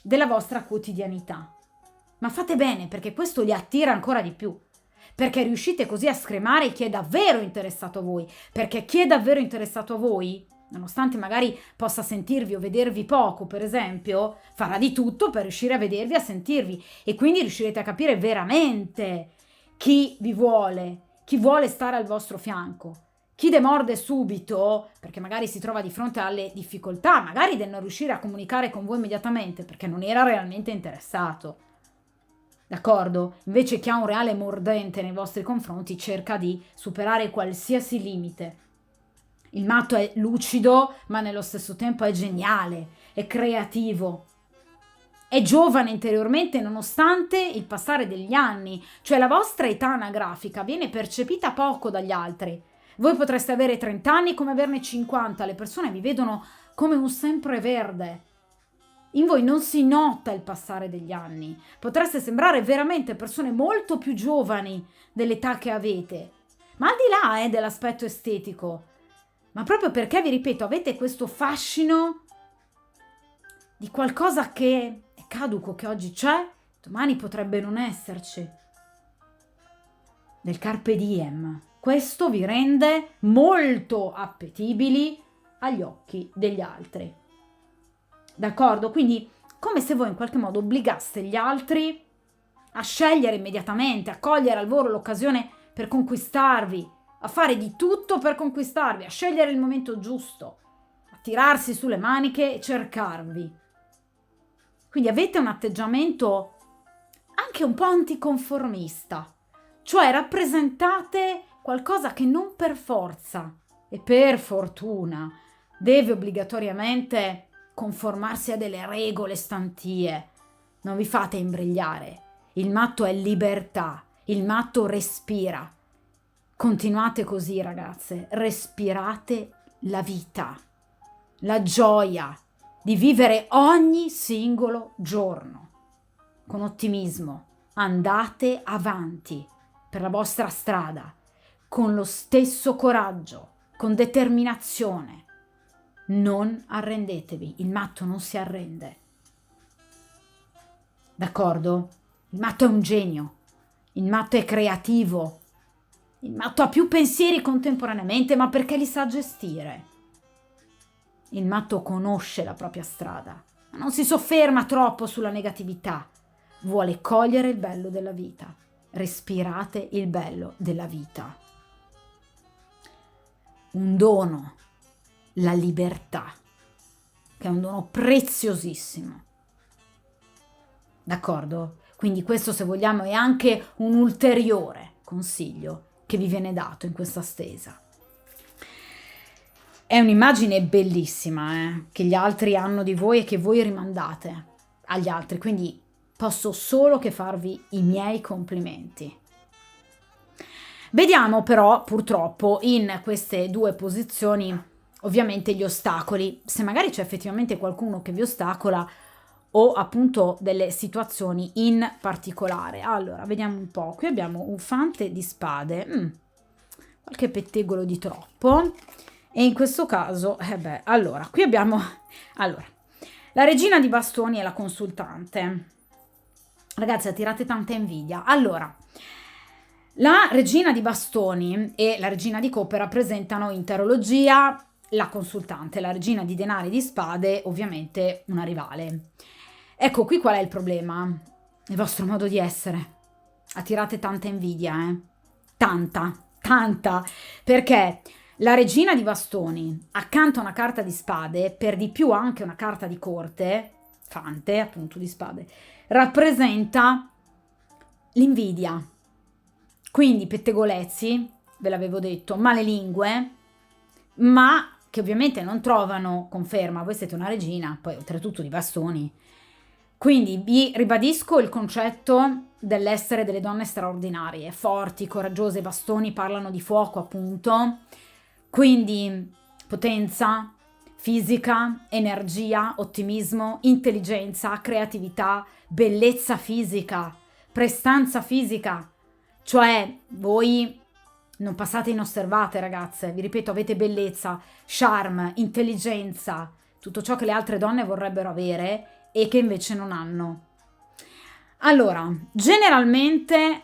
della vostra quotidianità. Ma fate bene, perché questo li attira ancora di più, perché riuscite così a scremare chi è davvero interessato a voi, perché chi è davvero interessato a voi, nonostante magari possa sentirvi o vedervi poco, per esempio, farà di tutto per riuscire a vedervi e a sentirvi, e quindi riuscirete a capire veramente chi vi vuole, chi vuole stare al vostro fianco. Chi demorde subito, perché magari si trova di fronte alle difficoltà, magari del non riuscire a comunicare con voi immediatamente, perché non era realmente interessato. D'accordo? Invece chi ha un reale mordente nei vostri confronti cerca di superare qualsiasi limite. Il matto è lucido, ma nello stesso tempo è geniale, è creativo. È giovane interiormente nonostante il passare degli anni, cioè la vostra età anagrafica viene percepita poco dagli altri. Voi potreste avere 30 anni come averne 50, le persone vi vedono come un sempreverde. In voi non si nota il passare degli anni. Potreste sembrare veramente persone molto più giovani dell'età che avete, ma al di là dell'aspetto estetico, ma proprio perché, vi ripeto, avete questo fascino di qualcosa che è caduco, che oggi c'è, domani potrebbe non esserci. Del carpe diem. Questo vi rende molto appetibili agli occhi degli altri. D'accordo? Quindi come se voi in qualche modo obbligaste gli altri a scegliere immediatamente, a cogliere al volo l'occasione per conquistarvi, a fare di tutto per conquistarvi, a scegliere il momento giusto, a tirarsi sulle maniche e cercarvi. Quindi avete un atteggiamento anche un po' anticonformista, cioè rappresentate qualcosa che non per forza e per fortuna deve obbligatoriamente conformarsi a delle regole stantie. Non vi fate imbrigliare. Il matto è libertà, il matto respira. Continuate così, ragazze, respirate la vita, la gioia di vivere ogni singolo giorno. Con ottimismo, andate avanti per la vostra strada, con lo stesso coraggio, con determinazione. Non arrendetevi, il matto non si arrende. D'accordo? Il matto è un genio, il matto è creativo, il matto ha più pensieri contemporaneamente, ma perché li sa gestire. Il matto conosce la propria strada, ma non si sofferma troppo sulla negatività, vuole cogliere il bello della vita. Respirate il bello della vita. Un dono, la libertà, che è un dono preziosissimo. D'accordo? Quindi questo, se vogliamo, è anche un ulteriore consiglio che vi viene dato in questa stesa. È un'immagine bellissima, che gli altri hanno di voi e che voi rimandate agli altri, quindi posso solo che farvi i miei complimenti. Vediamo però, purtroppo, in queste due posizioni, ovviamente gli ostacoli, se magari c'è effettivamente qualcuno che vi ostacola o appunto delle situazioni in particolare. Allora, vediamo un po'. Qui abbiamo un fante di spade, qualche pettegolo di troppo, e in questo caso, allora, qui abbiamo, la regina di bastoni e la consultante. Ragazzi, attirate tanta invidia. Allora, la regina di bastoni e la regina di coppe rappresentano in tarologia la consultante, la regina di denari e di spade, ovviamente una rivale. Ecco, qui qual è il problema? Il vostro modo di essere. Attirate tanta invidia, tanta, perché la regina di bastoni, accanto a una carta di spade, per di più anche una carta di corte, fante appunto di spade, rappresenta l'invidia. Quindi pettegolezzi, ve l'avevo detto, malelingue, ma che ovviamente non trovano conferma. Voi siete una regina, poi oltretutto di bastoni. Quindi vi ribadisco il concetto dell'essere delle donne straordinarie, forti, coraggiose. Bastoni parlano di fuoco, appunto. Quindi potenza fisica, energia, ottimismo, intelligenza, creatività, bellezza fisica, prestanza fisica. Cioè voi non passate inosservate, ragazze. Vi ripeto, avete bellezza, charme, intelligenza, tutto ciò che le altre donne vorrebbero avere e che invece non hanno. Allora, generalmente,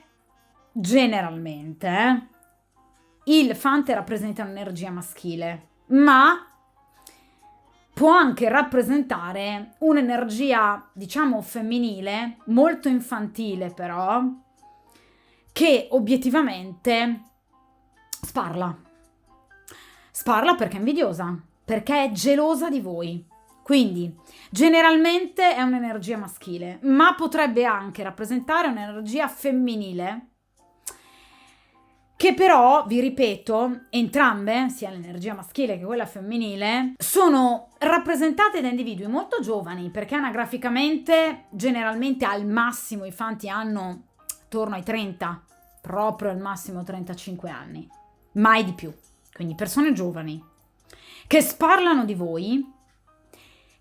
il fante rappresenta un'energia maschile, ma può anche rappresentare un'energia, diciamo, femminile, molto infantile però, che obiettivamente sparla. Sparla perché è invidiosa, perché è gelosa di voi. Quindi, generalmente è un'energia maschile, ma potrebbe anche rappresentare un'energia femminile, che però, vi ripeto, entrambe, sia l'energia maschile che quella femminile, sono rappresentate da individui molto giovani, perché anagraficamente, generalmente al massimo i fanti hanno attorno ai 30, proprio al massimo 35 anni, mai di più. Quindi persone giovani, che sparlano di voi,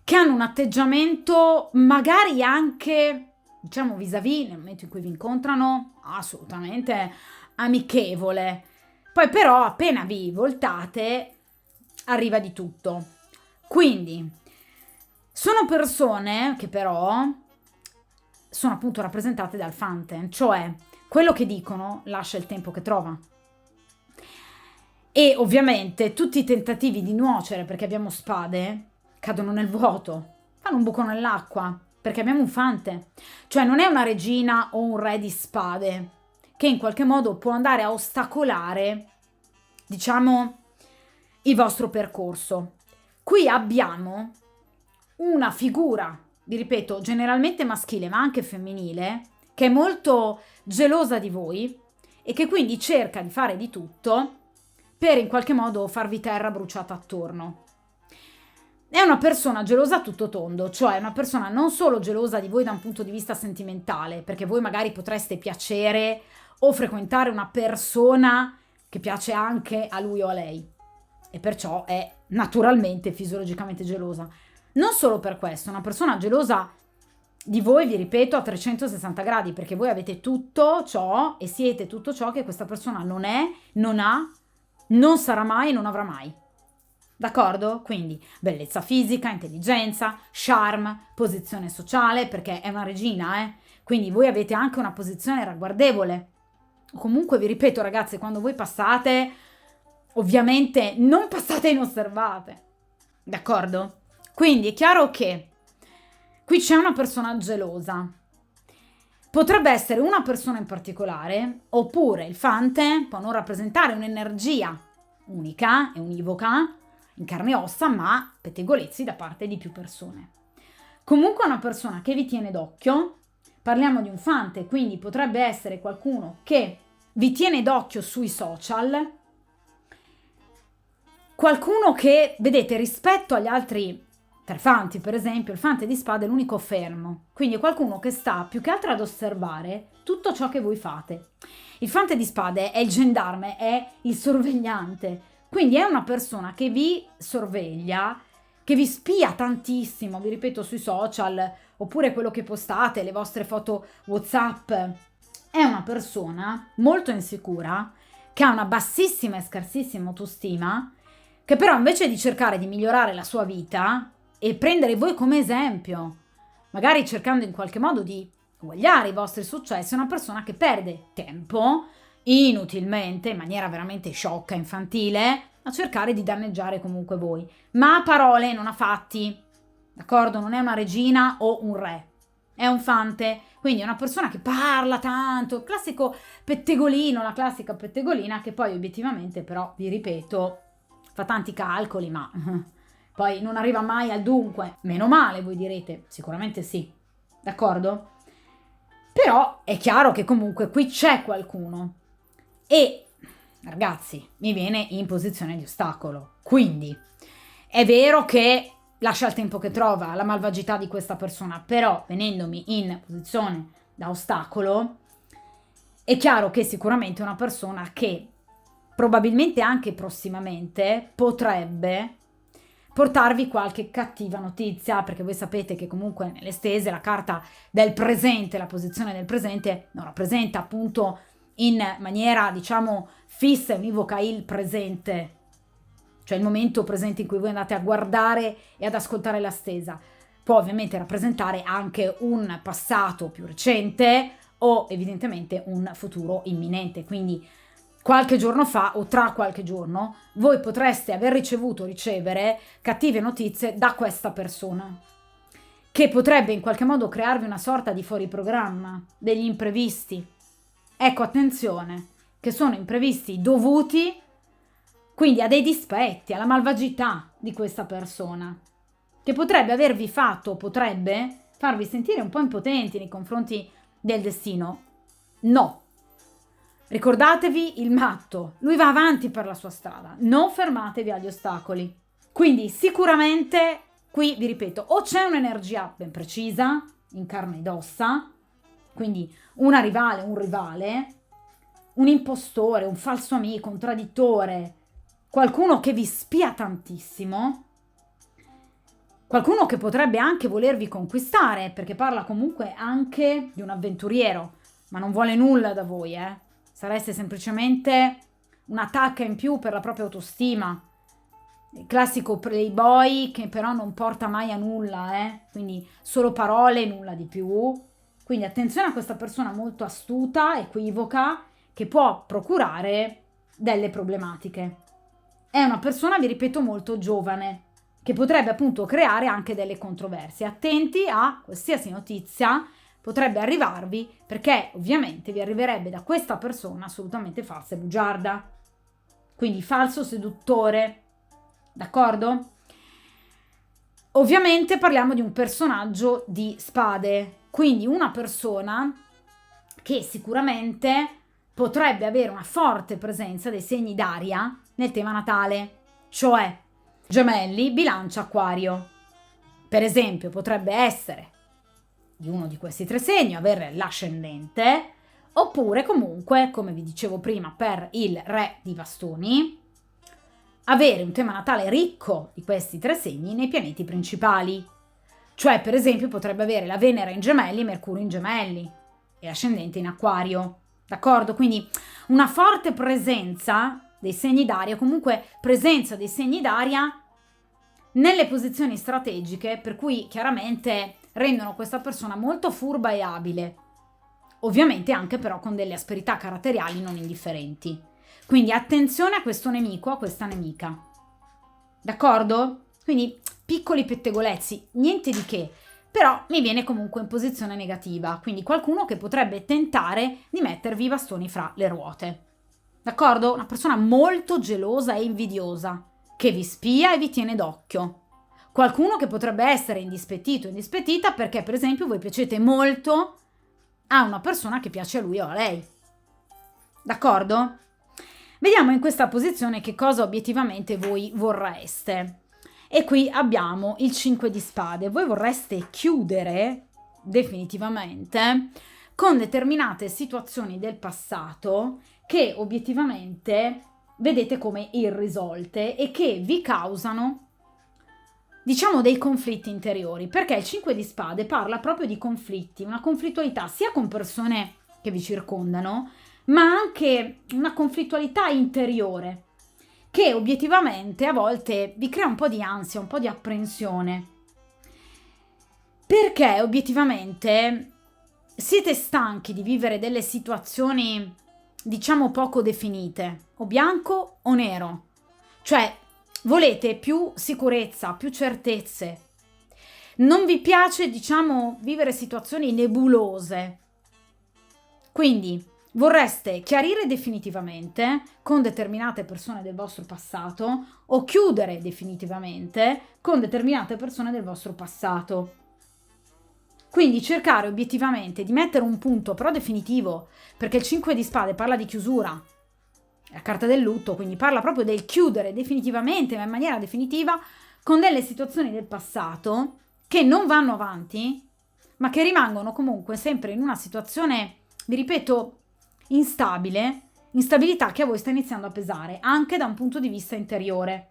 che hanno un atteggiamento magari anche, diciamo, vis-à-vis, nel momento in cui vi incontrano, assolutamente amichevole. Poi però appena vi voltate arriva di tutto. Quindi sono persone che però sono appunto rappresentate dal fante, cioè quello che dicono lascia il tempo che trova. E ovviamente tutti i tentativi di nuocere, perché abbiamo spade, cadono nel vuoto, fanno un buco nell'acqua, perché abbiamo un fante. Cioè non è una regina o un re di spade che in qualche modo può andare a ostacolare, diciamo, il vostro percorso. Qui abbiamo una figura, vi ripeto, generalmente maschile, ma anche femminile, che è molto gelosa di voi e che quindi cerca di fare di tutto per in qualche modo farvi terra bruciata attorno. È una persona gelosa a tutto tondo, cioè una persona non solo gelosa di voi da un punto di vista sentimentale, perché voi magari potreste piacere o frequentare una persona che piace anche a lui o a lei e perciò è naturalmente fisiologicamente gelosa. Non solo per questo, una persona gelosa di voi, vi ripeto, a 360 gradi, perché voi avete tutto ciò e siete tutto ciò che questa persona non è, non ha, non sarà mai e non avrà mai. D'accordo? Quindi bellezza fisica, intelligenza, charme, posizione sociale, perché è una regina, quindi voi avete anche una posizione ragguardevole. Comunque vi ripeto, ragazzi, quando voi passate, ovviamente non passate inosservate. D'accordo? Quindi è chiaro che qui c'è una persona gelosa. Potrebbe essere una persona in particolare, oppure il fante può non rappresentare un'energia unica e univoca, in carne e ossa, ma pettegolezzi da parte di più persone. Comunque è una persona che vi tiene d'occhio, parliamo di un fante, quindi potrebbe essere qualcuno che vi tiene d'occhio sui social, qualcuno che, vedete, rispetto agli altri tre fanti, per esempio, il fante di spade è l'unico fermo, quindi è qualcuno che sta più che altro ad osservare tutto ciò che voi fate. Il fante di spade è il gendarme, è il sorvegliante, quindi è una persona che vi sorveglia, che vi spia tantissimo, vi ripeto, sui social, oppure quello che postate, le vostre foto WhatsApp. È una persona molto insicura, che ha una bassissima e scarsissima autostima, che però invece di cercare di migliorare la sua vita e prendere voi come esempio, magari cercando in qualche modo di uguagliare i vostri successi, è una persona che perde tempo inutilmente, in maniera veramente sciocca, infantile, a cercare di danneggiare comunque voi, ma a parole, non a fatti, d'accordo? Non è una regina o un re, è un fante, quindi è una persona che parla tanto, il classico pettegolino, la classica pettegolina che poi obiettivamente però, vi ripeto, fa tanti calcoli, ma poi non arriva mai al dunque. Meno male, voi direte, sicuramente sì, d'accordo? Però è chiaro che comunque qui c'è qualcuno e ragazzi, mi viene in posizione di ostacolo. Quindi è vero che lascia il tempo che trova la malvagità di questa persona, però venendomi in posizione da ostacolo, è chiaro che sicuramente è una persona che probabilmente anche prossimamente potrebbe portarvi qualche cattiva notizia, perché voi sapete che comunque nelle stese la carta del presente, la posizione del presente non rappresenta appunto in maniera diciamo fissa e univoca il presente, cioè il momento presente in cui voi andate a guardare e ad ascoltare la stesa. Può ovviamente rappresentare anche un passato più recente o evidentemente un futuro imminente, quindi qualche giorno fa o tra qualche giorno voi potreste aver ricevuto o ricevere cattive notizie da questa persona, che potrebbe in qualche modo crearvi una sorta di fuori programma, degli imprevisti. Ecco, attenzione, che sono imprevisti dovuti quindi a dei dispetti, alla malvagità di questa persona, che potrebbe avervi fatto, potrebbe farvi sentire un po' impotenti nei confronti del destino. No. Ricordatevi il matto, lui va avanti per la sua strada, non fermatevi agli ostacoli. Quindi sicuramente qui vi ripeto, o c'è un'energia ben precisa, in carne ed ossa, quindi una rivale, un rivale, un impostore, un falso amico, un traditore, qualcuno che vi spia tantissimo, qualcuno che potrebbe anche volervi conquistare, perché parla comunque anche di un avventuriero, ma non vuole nulla da voi, Sareste semplicemente una tacca in più per la propria autostima. Il classico playboy che però non porta mai a nulla, Quindi solo parole, nulla di più. Quindi attenzione a questa persona molto astuta, equivoca, che può procurare delle problematiche. È una persona, vi ripeto, molto giovane, che potrebbe appunto creare anche delle controversie. Attenti a qualsiasi notizia potrebbe arrivarvi, perché ovviamente vi arriverebbe da questa persona assolutamente falsa e bugiarda, quindi falso seduttore, d'accordo? Ovviamente parliamo di un personaggio di spade, quindi una persona che sicuramente potrebbe avere una forte presenza dei segni d'aria nel tema natale, cioè Gemelli, Bilancia, Acquario. Per esempio potrebbe essere di uno di questi tre segni, avere l'ascendente, oppure comunque, come vi dicevo prima, per il re di bastoni, avere un tema natale ricco di questi tre segni nei pianeti principali. Cioè, per esempio, potrebbe avere la Venere in Gemelli, Mercurio in Gemelli e l'ascendente in Acquario. D'accordo? Quindi una forte presenza dei segni d'aria, comunque presenza dei segni d'aria nelle posizioni strategiche, per cui chiaramente rendono questa persona molto furba e abile, ovviamente anche però con delle asperità caratteriali non indifferenti. Quindi attenzione a questo nemico, a questa nemica, d'accordo? Quindi piccoli pettegolezzi, niente di che, però mi viene comunque in posizione negativa, quindi qualcuno che potrebbe tentare di mettervi i bastoni fra le ruote, d'accordo? Una persona molto gelosa e invidiosa, che vi spia e vi tiene d'occhio. Qualcuno che potrebbe essere indispettito o indispettita perché, per esempio, voi piacete molto a una persona che piace a lui o a lei. D'accordo? Vediamo in questa posizione che cosa obiettivamente voi vorreste. E qui abbiamo il 5 di spade. Voi vorreste chiudere definitivamente con determinate situazioni del passato che obiettivamente vedete come irrisolte e che vi causano, diciamo, dei conflitti interiori, perché il 5 di spade parla proprio di conflitti, una conflittualità sia con persone che vi circondano, ma anche una conflittualità interiore che obiettivamente a volte vi crea un po' di ansia, un po' di apprensione, perché obiettivamente siete stanchi di vivere delle situazioni, diciamo, poco definite, o bianco o nero, cioè volete più sicurezza, più certezze. Non vi piace, diciamo, vivere situazioni nebulose. Quindi vorreste chiarire definitivamente con determinate persone del vostro passato o chiudere definitivamente con determinate persone del vostro passato. Quindi cercare obiettivamente di mettere un punto però definitivo, perché il 5 di spade parla di chiusura. la carta del lutto, quindi parla proprio del chiudere definitivamente, ma in maniera definitiva, con delle situazioni del passato che non vanno avanti, ma che rimangono comunque sempre in una situazione, vi ripeto, instabile, instabilità che a voi sta iniziando a pesare, anche da un punto di vista interiore.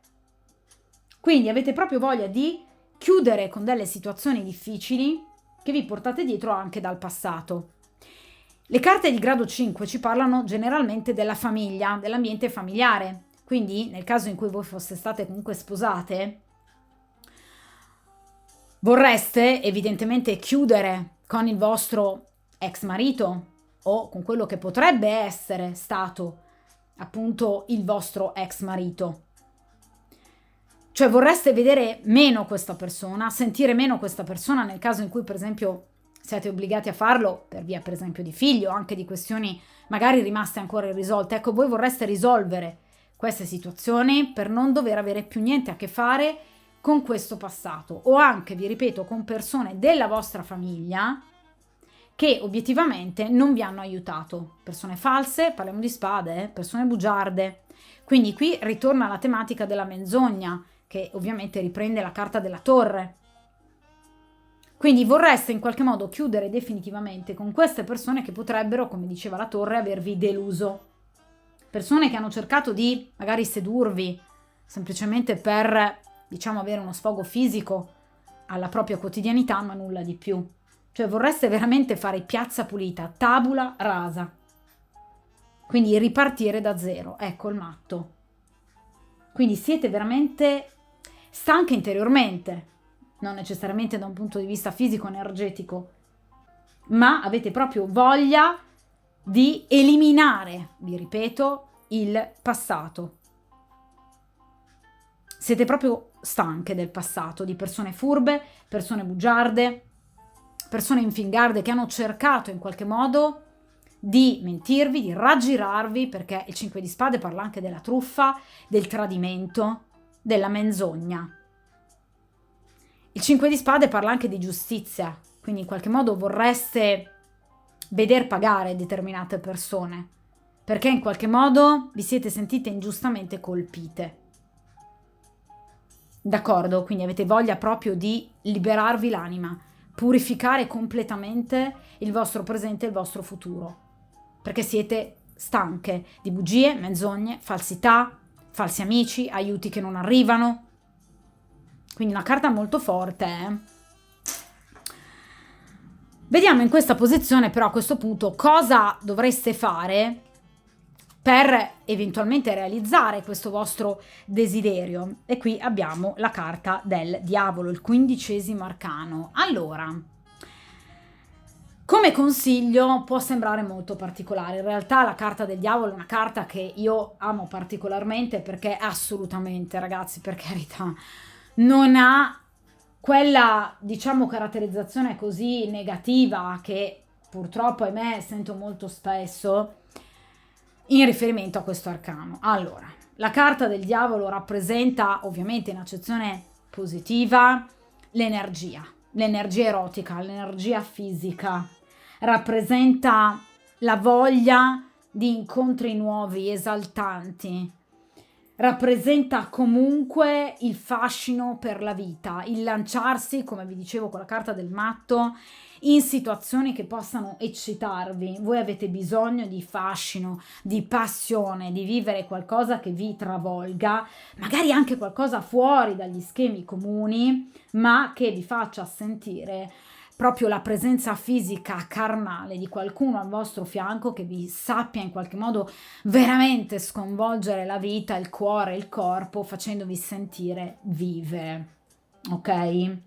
Quindi avete proprio voglia di chiudere con delle situazioni difficili che vi portate dietro anche dal passato. Le carte di grado 5 ci parlano generalmente della famiglia, dell'ambiente familiare. Quindi, nel caso in cui voi foste state comunque sposate, vorreste evidentemente chiudere con il vostro ex marito o con quello che potrebbe essere stato appunto il vostro ex marito. Cioè vorreste vedere meno questa persona, sentire meno questa persona nel caso in cui per esempio siete obbligati a farlo per via per esempio di figli o anche di questioni magari rimaste ancora irrisolte. Ecco, voi vorreste risolvere queste situazioni per non dover avere più niente a che fare con questo passato, o anche, vi ripeto, con persone della vostra famiglia che obiettivamente non vi hanno aiutato. Persone false, parliamo di spade, persone bugiarde. Quindi qui ritorna la tematica della menzogna, che ovviamente riprende la carta della torre. Quindi vorreste in qualche modo chiudere definitivamente con queste persone che potrebbero, come diceva la torre, avervi deluso. Persone che hanno cercato di magari sedurvi semplicemente per, diciamo, avere uno sfogo fisico alla propria quotidianità, ma nulla di più. Cioè vorreste veramente fare piazza pulita, tabula rasa. Quindi ripartire da zero. Ecco il matto. Quindi siete veramente stanche interiormente, non necessariamente da un punto di vista fisico-energetico, ma avete proprio voglia di eliminare, vi ripeto, il passato. Siete proprio stanche del passato, di persone furbe, persone bugiarde, persone infingarde che hanno cercato in qualche modo di mentirvi, di raggirarvi, perché il 5 di spade parla anche della truffa, del tradimento, della menzogna. Il 5 di spade parla anche di giustizia, quindi in qualche modo vorreste veder pagare determinate persone, perché in qualche modo vi siete sentite ingiustamente colpite. D'accordo? Quindi avete voglia proprio di liberarvi l'anima, purificare completamente il vostro presente e il vostro futuro, perché siete stanche di bugie, menzogne, falsità, falsi amici, aiuti che non arrivano. Quindi una carta molto forte, Vediamo in questa posizione però a questo punto cosa dovreste fare per eventualmente realizzare questo vostro desiderio. E qui abbiamo la carta del diavolo, il 15° arcano. Allora, come consiglio può sembrare molto particolare, in realtà la carta del diavolo è una carta che io amo particolarmente perché assolutamente, ragazzi, per carità, non ha quella, diciamo, caratterizzazione così negativa che purtroppo, ahimè, sento molto spesso in riferimento a questo arcano. Allora, la carta del diavolo rappresenta, ovviamente in accezione positiva, l'energia erotica, l'energia fisica, rappresenta la voglia di incontri nuovi, esaltanti, rappresenta comunque il fascino per la vita, il lanciarsi, come vi dicevo con la carta del matto, in situazioni che possano eccitarvi. Voi avete bisogno di fascino, di passione, di vivere qualcosa che vi travolga, magari anche qualcosa fuori dagli schemi comuni, ma che vi faccia sentire proprio la presenza fisica, carnale di qualcuno al vostro fianco che vi sappia in qualche modo veramente sconvolgere la vita, il cuore, il corpo, facendovi sentire vive. Ok?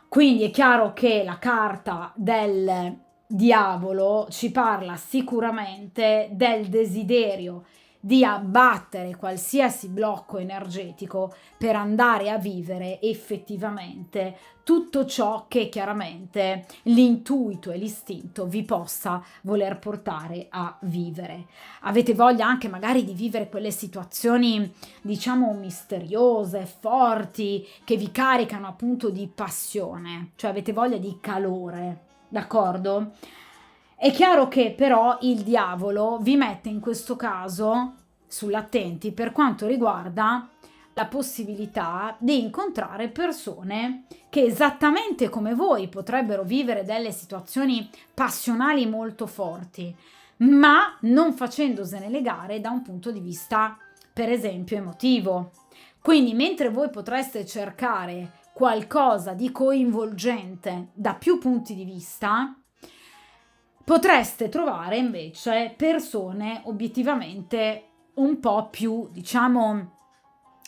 Quindi è chiaro che la carta del diavolo ci parla sicuramente del desiderio di abbattere qualsiasi blocco energetico per andare a vivere effettivamente tutto ciò che chiaramente l'intuito e l'istinto vi possa voler portare a vivere. Avete voglia anche magari di vivere quelle situazioni, diciamo, misteriose, forti, che vi caricano appunto di passione, cioè avete voglia di calore, d'accordo? È chiaro che però il diavolo vi mette in questo caso sull'attenti per quanto riguarda la possibilità di incontrare persone che esattamente come voi potrebbero vivere delle situazioni passionali molto forti, ma non facendosene legare da un punto di vista, per esempio, emotivo. Quindi, mentre voi potreste cercare qualcosa di coinvolgente da più punti di vista, potreste trovare invece persone obiettivamente un po' più, diciamo,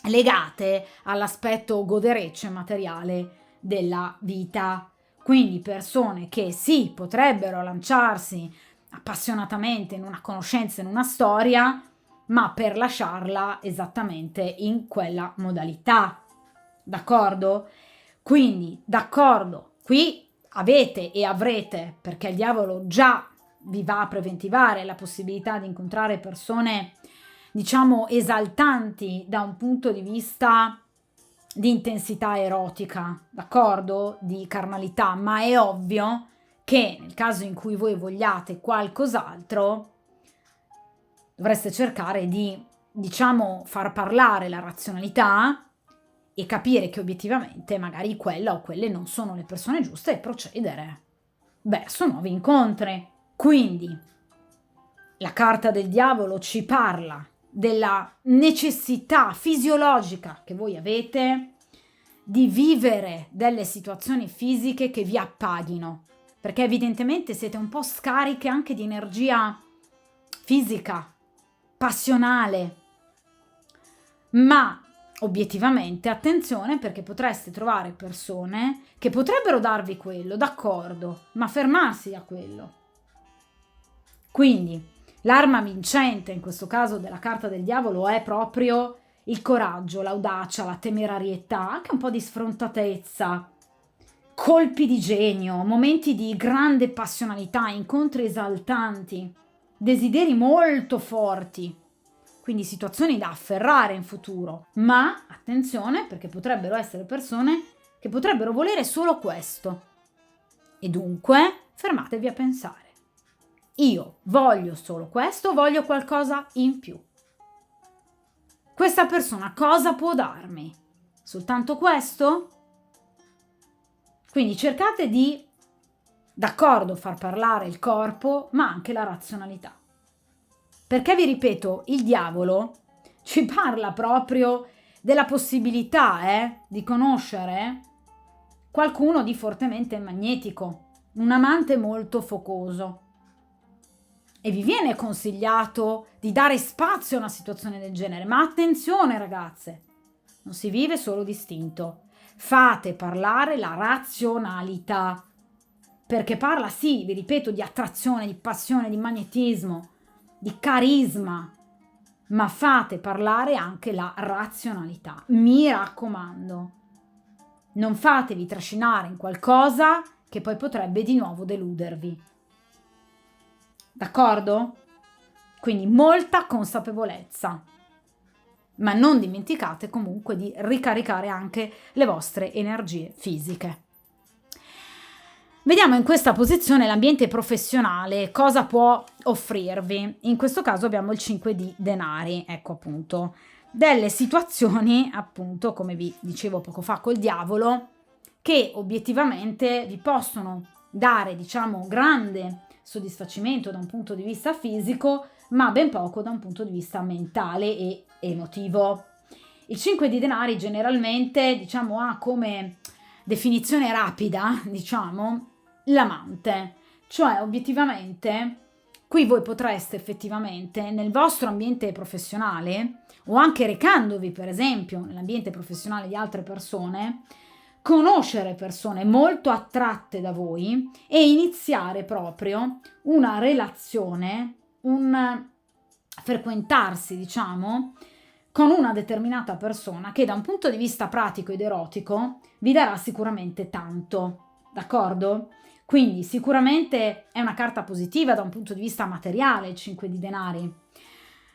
legate all'aspetto godereccio e materiale della vita. Quindi persone che sì, potrebbero lanciarsi appassionatamente in una conoscenza, in una storia, ma per lasciarla esattamente in quella modalità. D'accordo? Quindi, d'accordo, qui avete e avrete, perché il diavolo già vi va a preventivare la possibilità di incontrare persone, diciamo, esaltanti da un punto di vista di intensità erotica, d'accordo? Di carnalità, ma è ovvio che nel caso in cui voi vogliate qualcos'altro, dovreste cercare di, diciamo, far parlare la razionalità e capire che obiettivamente magari quella o quelle non sono le persone giuste e procedere verso nuovi incontri. Quindi la carta del diavolo ci parla della necessità fisiologica che voi avete di vivere delle situazioni fisiche che vi appaghino, perché evidentemente siete un po' scariche anche di energia fisica, passionale, ma obiettivamente attenzione, perché potreste trovare persone che potrebbero darvi quello, d'accordo, ma fermarsi a quello. Quindi l'arma vincente in questo caso della carta del diavolo è proprio il coraggio, l'audacia, la temerarietà, anche un po' di sfrontatezza, colpi di genio, momenti di grande passionalità, incontri esaltanti, desideri molto forti, quindi situazioni da afferrare in futuro. Ma attenzione, perché potrebbero essere persone che potrebbero volere solo questo. E dunque fermatevi a pensare. Io voglio solo questo, voglio qualcosa in più. Questa persona cosa può darmi? Soltanto questo? Quindi cercate di, d'accordo, far parlare il corpo, ma anche la razionalità. Perché vi ripeto, il diavolo ci parla proprio della possibilità di conoscere qualcuno di fortemente magnetico, un amante molto focoso. E vi viene consigliato di dare spazio a una situazione del genere. Ma attenzione ragazze, non si vive solo d'istinto. Fate parlare la razionalità. Perché parla, sì, vi ripeto, di attrazione, di passione, di magnetismo, di carisma. Ma fate parlare anche la razionalità. Mi raccomando. Non fatevi trascinare in qualcosa che poi potrebbe di nuovo deludervi. D'accordo? Quindi molta consapevolezza, ma non dimenticate comunque di ricaricare anche le vostre energie fisiche. Vediamo in questa posizione l'ambiente professionale, cosa può offrirvi. In questo caso abbiamo il 5 di denari, ecco appunto, delle situazioni, appunto, come vi dicevo poco fa col diavolo, che obiettivamente vi possono dare, diciamo, grande soddisfacimento da un punto di vista fisico, ma ben poco da un punto di vista mentale e emotivo. Il 5 di denari generalmente, diciamo, ha come definizione rapida, diciamo, l'amante, cioè obiettivamente qui voi potreste effettivamente nel vostro ambiente professionale o anche recandovi per esempio nell'ambiente professionale di altre persone, conoscere persone molto attratte da voi e iniziare proprio una relazione, un frequentarsi, diciamo, con una determinata persona che da un punto di vista pratico ed erotico vi darà sicuramente tanto, d'accordo? Quindi sicuramente è una carta positiva da un punto di vista materiale il 5 di denari,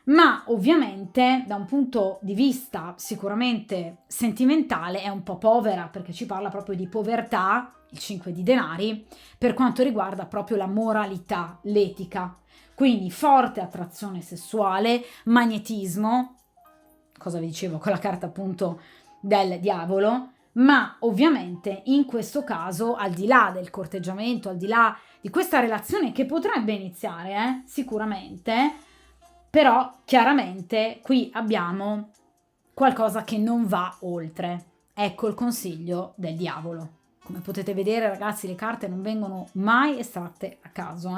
ma ovviamente da un punto di vista sicuramente sentimentale è un po' povera, perché ci parla proprio di povertà, il 5 di denari, per quanto riguarda proprio la moralità, l'etica. Quindi forte attrazione sessuale, magnetismo, cosa vi dicevo con la carta appunto del diavolo, ma ovviamente in questo caso, al di là del corteggiamento, al di là di questa relazione che potrebbe iniziare, sicuramente, però chiaramente qui abbiamo qualcosa che non va oltre. Ecco il consiglio del diavolo. Come potete vedere, ragazzi, le carte non vengono mai estratte a caso,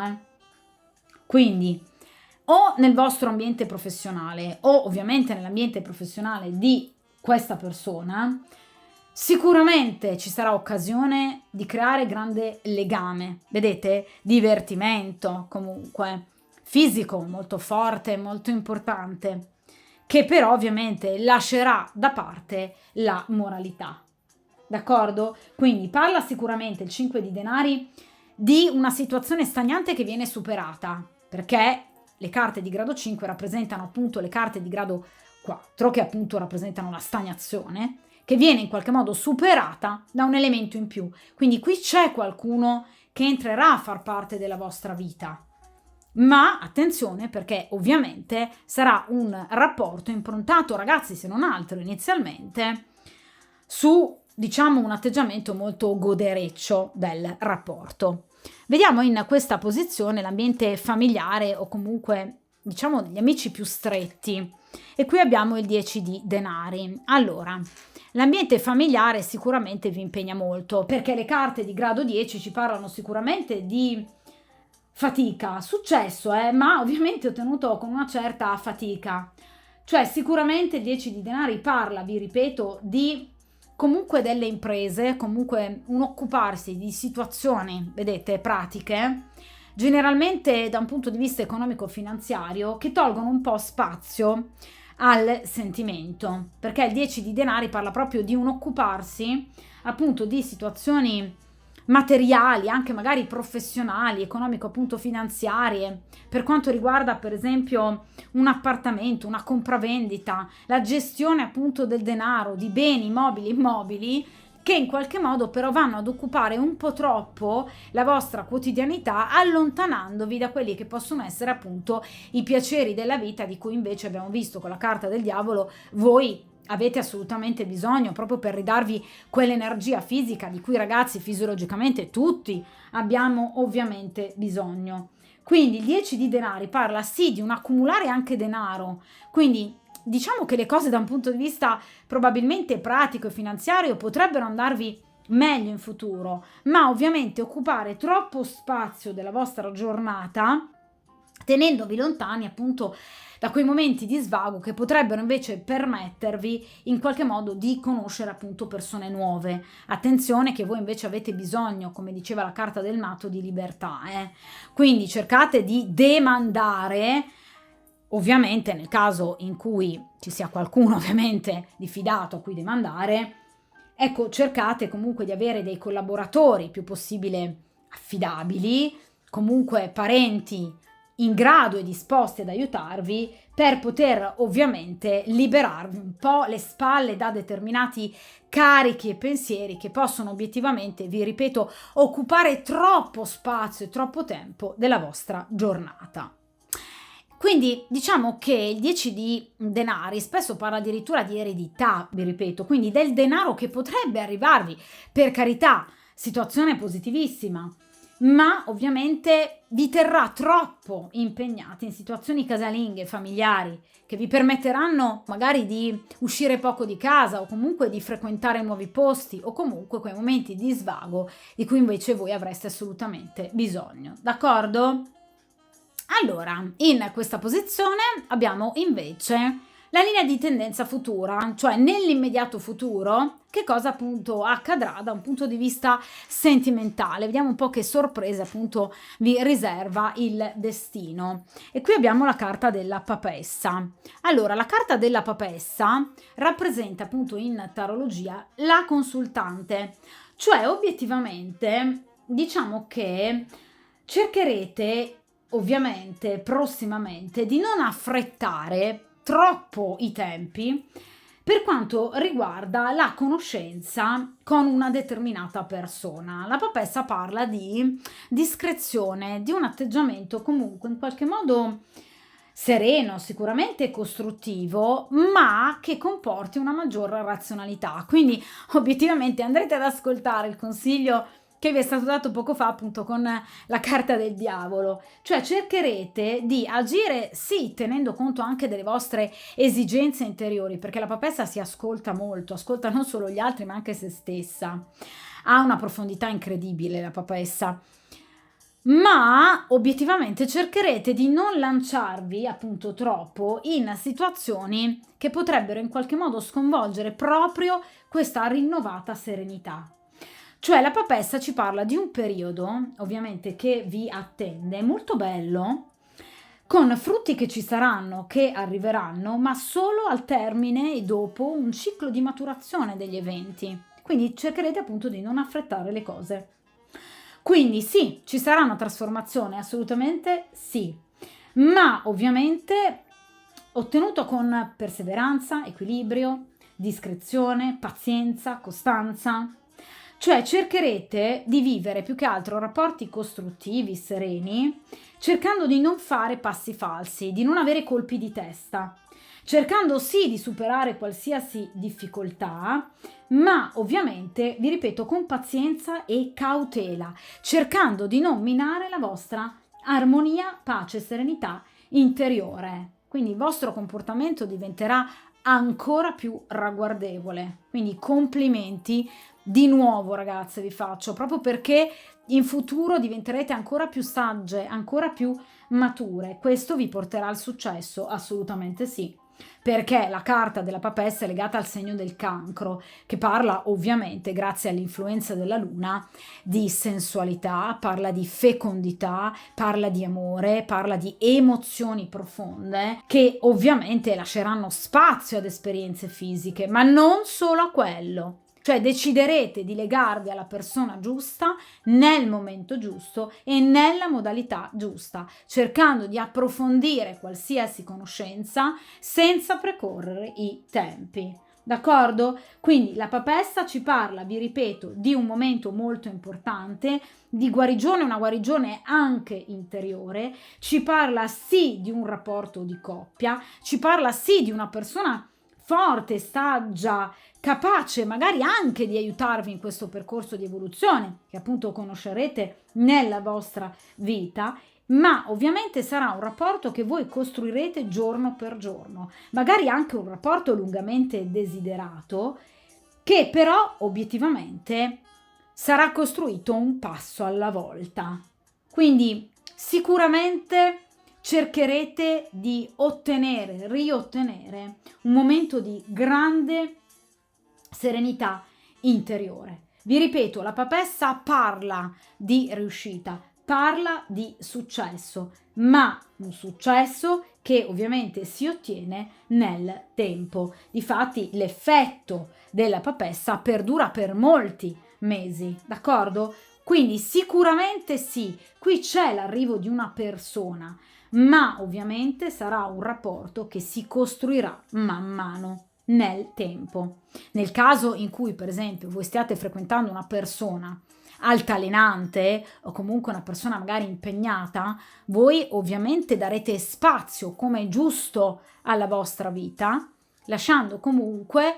Quindi o nel vostro ambiente professionale o ovviamente nell'ambiente professionale di questa persona, sicuramente ci sarà occasione di creare grande legame, vedete? Divertimento comunque, fisico molto forte, molto importante, che però ovviamente lascerà da parte la moralità. D'accordo? Quindi parla sicuramente il 5 di denari di una situazione stagnante che viene superata, perché le carte di grado 5 rappresentano appunto le carte di grado 4, che appunto rappresentano la stagnazione, che viene in qualche modo superata da un elemento in più. Quindi qui c'è qualcuno che entrerà a far parte della vostra vita. Ma attenzione, perché ovviamente sarà un rapporto improntato, ragazzi, se non altro inizialmente, su, diciamo, un atteggiamento molto godereccio del rapporto. Vediamo in questa posizione l'ambiente familiare o comunque, diciamo, gli amici più stretti. E qui abbiamo il 10 di denari. Allora, l'ambiente familiare sicuramente vi impegna molto, perché le carte di grado 10 ci parlano sicuramente di fatica, successo, ma ovviamente ottenuto con una certa fatica. Cioè sicuramente il 10 di denari parla, vi ripeto, di comunque delle imprese, comunque un occuparsi di situazioni, vedete, pratiche, generalmente da un punto di vista economico-finanziario, che tolgono un po' spazio al sentimento, perché il 10 di denari parla proprio di un occuparsi appunto di situazioni materiali, anche magari professionali, economico appunto finanziarie, per quanto riguarda per esempio un appartamento, una compravendita, la gestione appunto del denaro, di beni, mobili, immobili, che in qualche modo però vanno ad occupare un po' troppo la vostra quotidianità, allontanandovi da quelli che possono essere appunto i piaceri della vita, di cui invece abbiamo visto con la carta del diavolo voi avete assolutamente bisogno, proprio per ridarvi quell'energia fisica di cui, ragazzi, fisiologicamente tutti abbiamo ovviamente bisogno. Quindi il 10 di denari parla sì di un accumulare anche denaro, quindi diciamo che le cose da un punto di vista probabilmente pratico e finanziario potrebbero andarvi meglio in futuro, ma ovviamente occupare troppo spazio della vostra giornata tenendovi lontani appunto da quei momenti di svago che potrebbero invece permettervi in qualche modo di conoscere appunto persone nuove. Attenzione che voi invece avete bisogno, come diceva la carta del matto, di libertà, Quindi cercate di demandare, ovviamente nel caso in cui ci sia qualcuno ovviamente di fidato a cui demandare, ecco, cercate comunque di avere dei collaboratori più possibile affidabili, comunque parenti in grado e disposti ad aiutarvi per poter ovviamente liberarvi un po' le spalle da determinati carichi e pensieri che possono obiettivamente, vi ripeto, occupare troppo spazio e troppo tempo della vostra giornata. Quindi diciamo che il 10 di denari spesso parla addirittura di eredità, vi ripeto, quindi del denaro che potrebbe arrivarvi, per carità, situazione positivissima, ma ovviamente vi terrà troppo impegnati in situazioni casalinghe, familiari, che vi permetteranno magari di uscire poco di casa o comunque di frequentare nuovi posti o comunque quei momenti di svago di cui invece voi avreste assolutamente bisogno. D'accordo? Allora, in questa posizione abbiamo invece la linea di tendenza futura, cioè nell'immediato futuro, che cosa appunto accadrà da un punto di vista sentimentale. Vediamo un po' che sorprese appunto vi riserva il destino. E qui abbiamo la carta della papessa. Allora, la carta della papessa rappresenta appunto in tarologia la consultante, cioè obiettivamente diciamo che cercherete ovviamente prossimamente di non affrettare troppo i tempi per quanto riguarda la conoscenza con una determinata persona. La papessa parla di discrezione, di un atteggiamento comunque in qualche modo sereno, sicuramente costruttivo, ma che comporti una maggior razionalità. Quindi obiettivamente andrete ad ascoltare il consiglio che vi è stato dato poco fa appunto con la carta del diavolo, cioè cercherete di agire sì tenendo conto anche delle vostre esigenze interiori, perché la papessa si ascolta molto, ascolta non solo gli altri ma anche se stessa, ha una profondità incredibile la papessa, ma obiettivamente cercherete di non lanciarvi appunto troppo in situazioni che potrebbero in qualche modo sconvolgere proprio questa rinnovata serenità. Cioè la papessa ci parla di un periodo, ovviamente, che vi attende, molto bello, con frutti che ci saranno, che arriveranno, ma solo al termine e dopo un ciclo di maturazione degli eventi. Quindi cercherete appunto di non affrettare le cose. Quindi sì, ci sarà una trasformazione, assolutamente sì, ma ovviamente ottenuto con perseveranza, equilibrio, discrezione, pazienza, costanza. Cioè cercherete di vivere più che altro rapporti costruttivi, sereni, cercando di non fare passi falsi, di non avere colpi di testa, cercando sì di superare qualsiasi difficoltà, ma ovviamente, vi ripeto, con pazienza e cautela, cercando di non minare la vostra armonia, pace e serenità interiore. Quindi il vostro comportamento diventerà ancora più ragguardevole. Quindi complimenti di nuovo, ragazze, vi faccio, proprio perché in futuro diventerete ancora più sagge, ancora più mature. Questo vi porterà al successo? Assolutamente sì. Perché la carta della papessa è legata al segno del cancro, che parla ovviamente, grazie all'influenza della luna, di sensualità, parla di fecondità, parla di amore, parla di emozioni profonde che ovviamente lasceranno spazio ad esperienze fisiche, ma non solo a quello. Cioè deciderete di legarvi alla persona giusta nel momento giusto e nella modalità giusta, cercando di approfondire qualsiasi conoscenza senza precorrere i tempi. D'accordo? Quindi la papessa ci parla, vi ripeto, di un momento molto importante, di guarigione, una guarigione anche interiore, ci parla sì di un rapporto di coppia, ci parla sì di una persona forte, saggia, capace magari anche di aiutarvi in questo percorso di evoluzione che appunto conoscerete nella vostra vita, ma ovviamente sarà un rapporto che voi costruirete giorno per giorno, magari anche un rapporto lungamente desiderato, che però obiettivamente sarà costruito un passo alla volta. Quindi sicuramente cercherete di ottenere, riottenere un momento di grande serenità interiore. Vi ripeto, la papessa parla di riuscita, parla di successo, ma un successo che ovviamente si ottiene nel tempo. Difatti l'effetto della papessa perdura per molti mesi, d'accordo? Quindi sicuramente sì, qui c'è l'arrivo di una persona, ma ovviamente sarà un rapporto che si costruirà man mano nel tempo. Nel caso in cui, per esempio, voi stiate frequentando una persona altalenante o comunque una persona magari impegnata, voi ovviamente darete spazio come è giusto alla vostra vita, lasciando comunque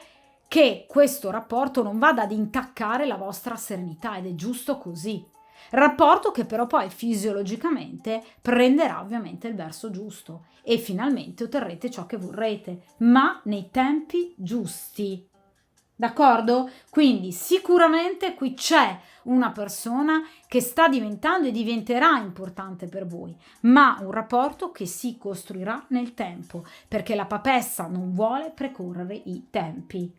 che questo rapporto non vada ad intaccare la vostra serenità ed è giusto così. Rapporto che però poi fisiologicamente prenderà ovviamente il verso giusto e finalmente otterrete ciò che vorrete, ma nei tempi giusti. D'accordo? Quindi sicuramente qui c'è una persona che sta diventando e diventerà importante per voi, ma un rapporto che si costruirà nel tempo, perché la papessa non vuole precorrere i tempi.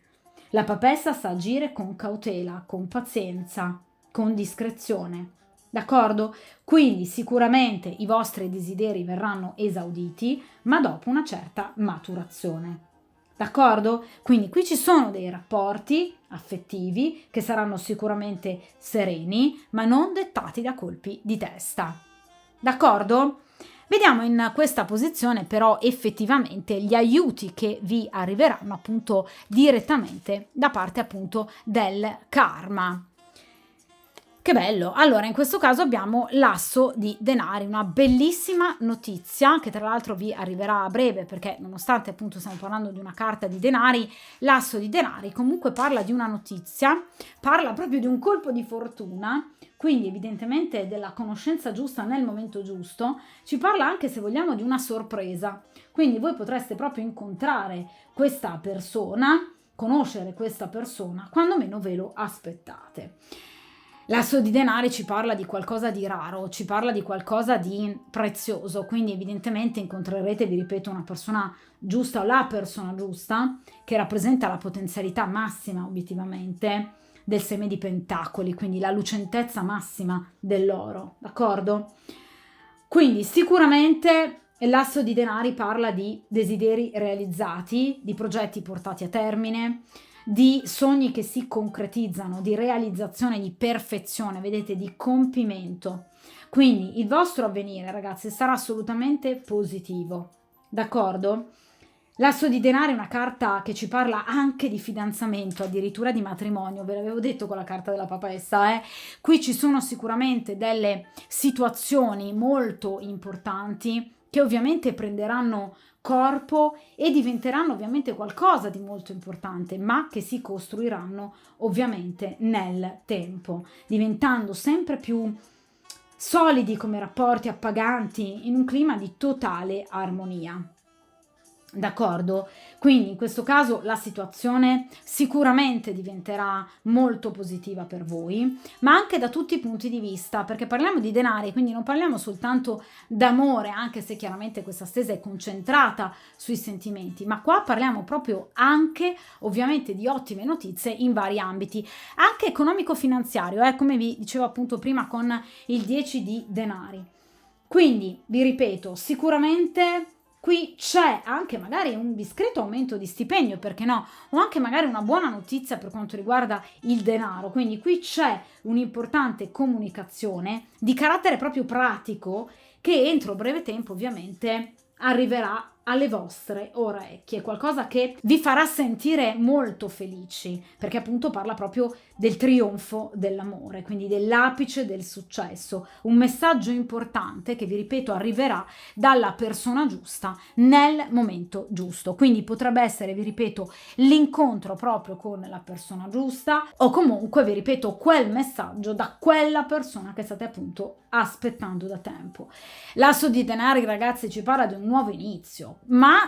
La papessa sa agire con cautela, con pazienza, con discrezione. D'accordo? Quindi sicuramente i vostri desideri verranno esauditi, ma dopo una certa maturazione. D'accordo? Quindi qui ci sono dei rapporti affettivi che saranno sicuramente sereni, ma non dettati da colpi di testa. D'accordo? Vediamo in questa posizione però effettivamente gli aiuti che vi arriveranno appunto direttamente da parte appunto del karma. Che bello! Allora, in questo caso abbiamo l'asso di denari, una bellissima notizia che tra l'altro vi arriverà a breve perché nonostante appunto stiamo parlando di una carta di denari, l'asso di denari comunque parla di una notizia, parla proprio di un colpo di fortuna, quindi evidentemente della conoscenza giusta nel momento giusto, ci parla anche se vogliamo di una sorpresa, quindi voi potreste proprio incontrare questa persona, conoscere questa persona quando meno ve lo aspettate. L'asso di denari ci parla di qualcosa di raro, ci parla di qualcosa di prezioso, quindi evidentemente incontrerete, vi ripeto, una persona giusta o la persona giusta che rappresenta la potenzialità massima obiettivamente del seme di pentacoli, quindi la lucentezza massima dell'oro, d'accordo? Quindi sicuramente l'asso di denari parla di desideri realizzati, di progetti portati a termine, di sogni che si concretizzano, di realizzazione, di perfezione, vedete, di compimento. Quindi il vostro avvenire, ragazzi, sarà assolutamente positivo, d'accordo? L'asso di denari è una carta che ci parla anche di fidanzamento, addirittura di matrimonio, ve l'avevo detto con la carta della papessa, Qui ci sono sicuramente delle situazioni molto importanti che ovviamente prenderanno corpo e diventeranno ovviamente qualcosa di molto importante, ma che si costruiranno ovviamente nel tempo, diventando sempre più solidi come rapporti appaganti in un clima di totale armonia. D'accordo? Quindi in questo caso la situazione sicuramente diventerà molto positiva per voi, ma anche da tutti i punti di vista, perché parliamo di denari, quindi non parliamo soltanto d'amore, anche se chiaramente questa stesa è concentrata sui sentimenti, ma qua parliamo proprio anche ovviamente di ottime notizie in vari ambiti, anche economico-finanziario, come vi dicevo appunto prima con il 10 di denari. Quindi vi ripeto, sicuramente qui c'è anche magari un discreto aumento di stipendio, perché no? O anche magari una buona notizia per quanto riguarda il denaro. Quindi qui c'è un'importante comunicazione di carattere proprio pratico che entro breve tempo ovviamente arriverà alle vostre orecchie, qualcosa che vi farà sentire molto felici, perché appunto parla proprio del trionfo dell'amore, quindi dell'apice del successo, un messaggio importante che vi ripeto arriverà dalla persona giusta nel momento giusto, quindi potrebbe essere, vi ripeto, l'incontro proprio con la persona giusta o comunque, vi ripeto, quel messaggio da quella persona che state appunto aspettando da tempo. L'asso di denari, ragazzi, ci parla di un nuovo inizio, ma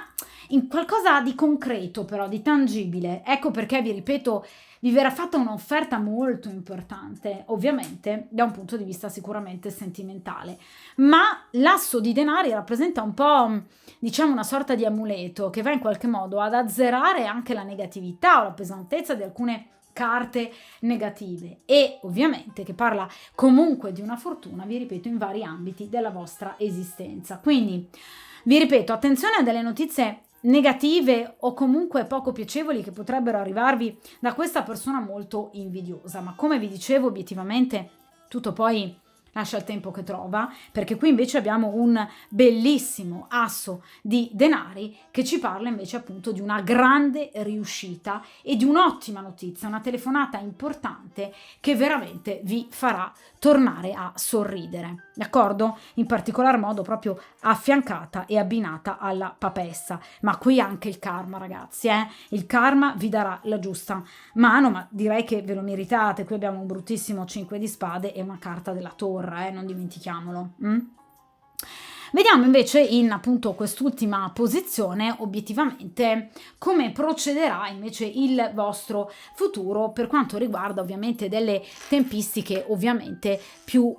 in qualcosa di concreto, però di tangibile. Ecco perché vi ripeto, vi verrà fatta un'offerta molto importante, ovviamente da un punto di vista sicuramente sentimentale, ma l'asso di denari rappresenta un po', diciamo, una sorta di amuleto che va in qualche modo ad azzerare anche la negatività o la pesantezza di alcune carte negative e ovviamente che parla comunque di una fortuna, vi ripeto, in vari ambiti della vostra esistenza. Quindi vi ripeto, attenzione a delle notizie negative o comunque poco piacevoli che potrebbero arrivarvi da questa persona molto invidiosa, ma come vi dicevo, obiettivamente tutto poi lascia il tempo che trova, perché qui invece abbiamo un bellissimo asso di denari che ci parla invece appunto di una grande riuscita e di un'ottima notizia, una telefonata importante che veramente vi farà tornare a sorridere, d'accordo? In particolar modo proprio affiancata e abbinata alla papessa, ma qui anche il karma, ragazzi, il karma vi darà la giusta mano, ma direi che ve lo meritate. Qui abbiamo un bruttissimo 5 di spade e una carta della torre, non dimentichiamolo. Vediamo invece in appunto quest'ultima posizione obiettivamente come procederà invece il vostro futuro per quanto riguarda ovviamente delle tempistiche ovviamente più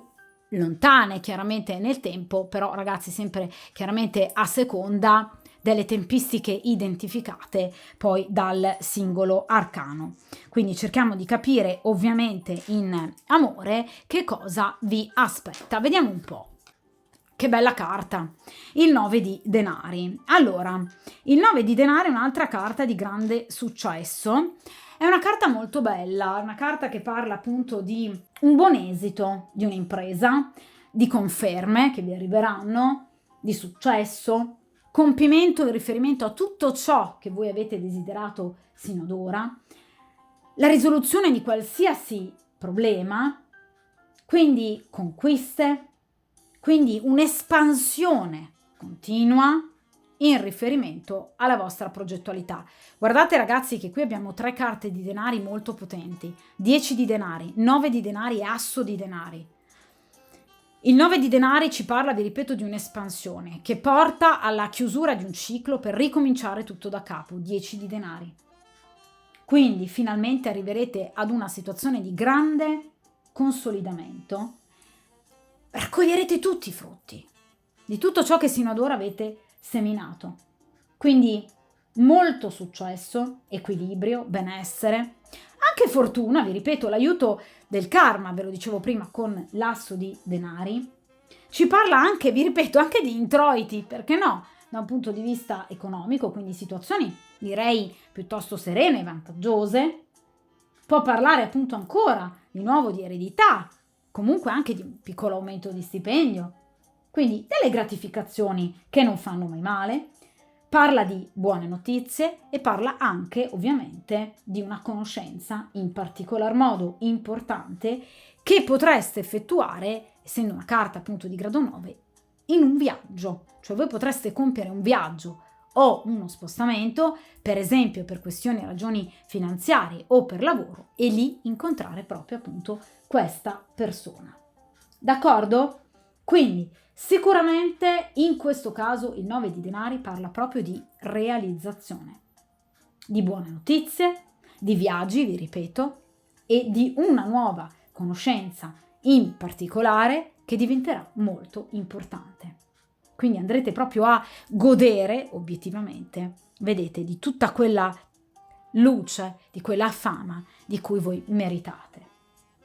lontane chiaramente nel tempo, però ragazzi sempre chiaramente a seconda delle tempistiche identificate poi dal singolo arcano. Quindi cerchiamo di capire ovviamente in amore che cosa vi aspetta. Vediamo un po'. Che bella carta, il 9 di denari. Allora, il 9 di denari è un'altra carta di grande successo. È una carta molto bella, una carta che parla appunto di un buon esito di un'impresa, di conferme che vi arriveranno, di successo, compimento in riferimento a tutto ciò che voi avete desiderato sino ad ora, la risoluzione di qualsiasi problema, quindi conquiste, quindi un'espansione continua in riferimento alla vostra progettualità. Guardate ragazzi che qui abbiamo 3 carte di denari molto potenti, 10 di denari, 9 di denari e asso di denari. Il 9 di denari ci parla, vi ripeto, di un'espansione che porta alla chiusura di un ciclo per ricominciare tutto da capo, 10 di denari. Quindi finalmente arriverete ad una situazione di grande consolidamento, raccoglierete tutti i frutti di tutto ciò che sino ad ora avete seminato. Quindi molto successo, equilibrio, benessere, anche fortuna, vi ripeto, l'aiuto del karma, ve lo dicevo prima con l'asso di denari. Ci parla anche, vi ripeto, anche di introiti, perché no? Da un punto di vista economico, quindi situazioni direi piuttosto serene e vantaggiose. Può parlare appunto ancora di nuovo di eredità, comunque anche di un piccolo aumento di stipendio, quindi delle gratificazioni che non fanno mai male. Parla di buone notizie e parla anche ovviamente di una conoscenza in particolar modo importante che potreste effettuare, essendo una carta appunto di grado 9, in un viaggio. Cioè voi potreste compiere un viaggio o uno spostamento, per esempio per questioni e ragioni finanziarie o per lavoro, e lì incontrare proprio appunto questa persona. D'accordo? Quindi sicuramente in questo caso il 9 di denari parla proprio di realizzazione, di buone notizie, di viaggi, vi ripeto, e di una nuova conoscenza in particolare che diventerà molto importante. Quindi andrete proprio a godere obiettivamente, vedete, di tutta quella luce, di quella fama di cui voi meritate.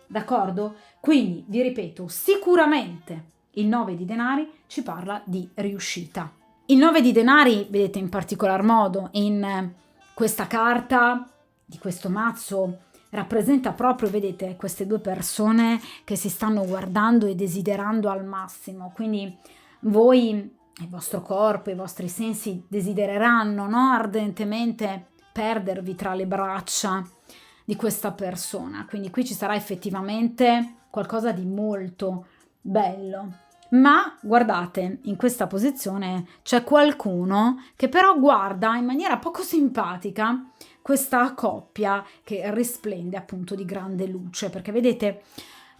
D'accordo? Quindi vi ripeto, sicuramente il 9 di denari ci parla di riuscita. Il 9 di denari, vedete in particolar modo in questa carta di questo mazzo, rappresenta proprio, vedete, queste 2 persone che si stanno guardando e desiderando al massimo. Quindi voi, il vostro corpo, i vostri sensi desidereranno, no, ardentemente perdervi tra le braccia di questa persona. Quindi qui ci sarà effettivamente qualcosa di molto bello. Ma guardate, in questa posizione c'è qualcuno che però guarda in maniera poco simpatica questa coppia che risplende appunto di grande luce, perché vedete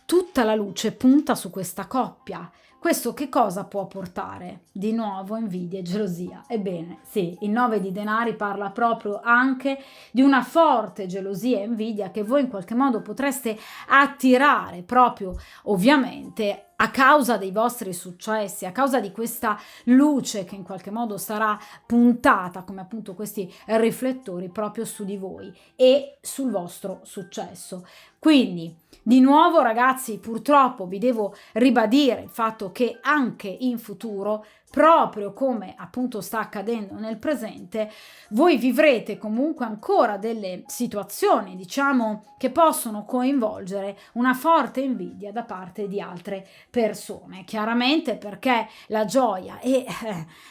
tutta la luce punta su questa coppia. Questo che cosa può portare? Di nuovo invidia e gelosia. Ebbene, sì, il 9 di denari parla proprio anche di una forte gelosia e invidia che voi in qualche modo potreste attirare proprio, ovviamente, a causa dei vostri successi, a causa di questa luce che in qualche modo sarà puntata come appunto questi riflettori proprio su di voi e sul vostro successo. Quindi, di nuovo ragazzi, purtroppo vi devo ribadire il fatto che anche in futuro, proprio come appunto sta accadendo nel presente, voi vivrete comunque ancora delle situazioni, diciamo, che possono coinvolgere una forte invidia da parte di altre persone, chiaramente perché la gioia e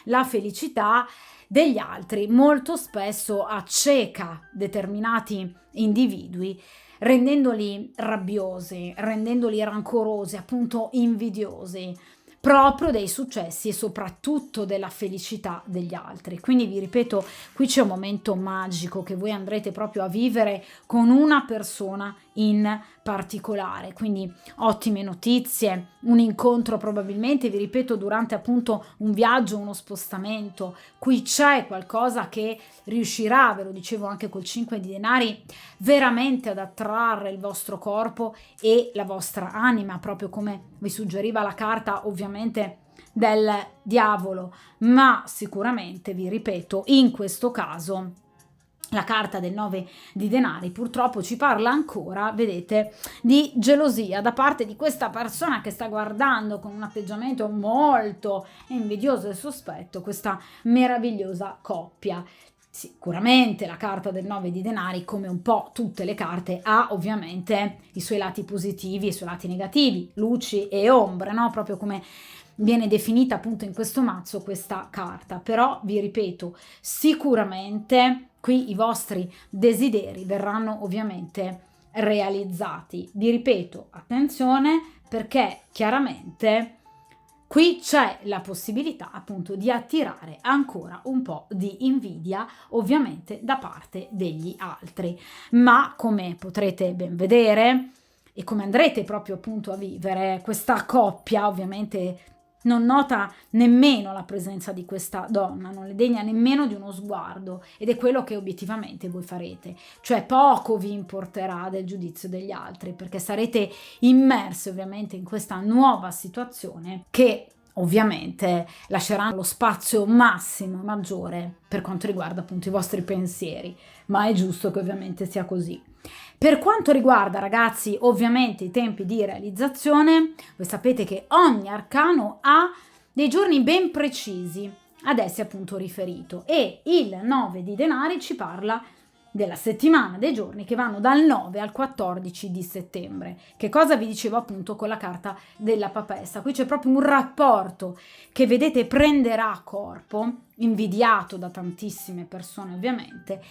la felicità degli altri molto spesso acceca determinati individui, rendendoli rabbiosi, rendendoli rancorosi, appunto invidiosi, proprio dei successi e soprattutto della felicità degli altri. Quindi vi ripeto, qui c'è un momento magico che voi andrete proprio a vivere con una persona in particolare, quindi ottime notizie, un incontro probabilmente, vi ripeto, durante appunto un viaggio, uno spostamento. Qui c'è qualcosa che riuscirà, ve lo dicevo anche col 5 di denari, veramente ad attrarre il vostro corpo e la vostra anima, proprio come vi suggeriva la carta ovviamente del diavolo, ma sicuramente vi ripeto, in questo caso la carta del 9 di denari purtroppo ci parla ancora, vedete, di gelosia da parte di questa persona che sta guardando con un atteggiamento molto invidioso e sospetto questa meravigliosa coppia. Sicuramente la carta del 9 di denari, come un po' tutte le carte, ha ovviamente i suoi lati positivi e i suoi lati negativi, luci e ombre, no? Proprio come viene definita appunto in questo mazzo questa carta, però vi ripeto, sicuramente qui i vostri desideri verranno ovviamente realizzati. Vi ripeto, attenzione, perché chiaramente qui c'è la possibilità appunto di attirare ancora un po' di invidia, ovviamente da parte degli altri, ma come potrete ben vedere e come andrete proprio appunto a vivere, questa coppia ovviamente non nota nemmeno la presenza di questa donna, non le degna nemmeno di uno sguardo, ed è quello che obiettivamente voi farete, cioè poco vi importerà del giudizio degli altri, perché sarete immersi ovviamente in questa nuova situazione che ovviamente lascerà lo spazio massimo maggiore per quanto riguarda appunto i vostri pensieri, ma è giusto che ovviamente sia così. Per quanto riguarda, ragazzi, ovviamente i tempi di realizzazione, voi sapete che ogni arcano ha dei giorni ben precisi ad essi appunto riferito, e il 9 di denari ci parla della settimana, dei giorni che vanno dal 9 al 14 di settembre. Che cosa vi dicevo appunto con la carta della papessa? Qui c'è proprio un rapporto che, vedete, prenderà corpo, invidiato da tantissime persone ovviamente,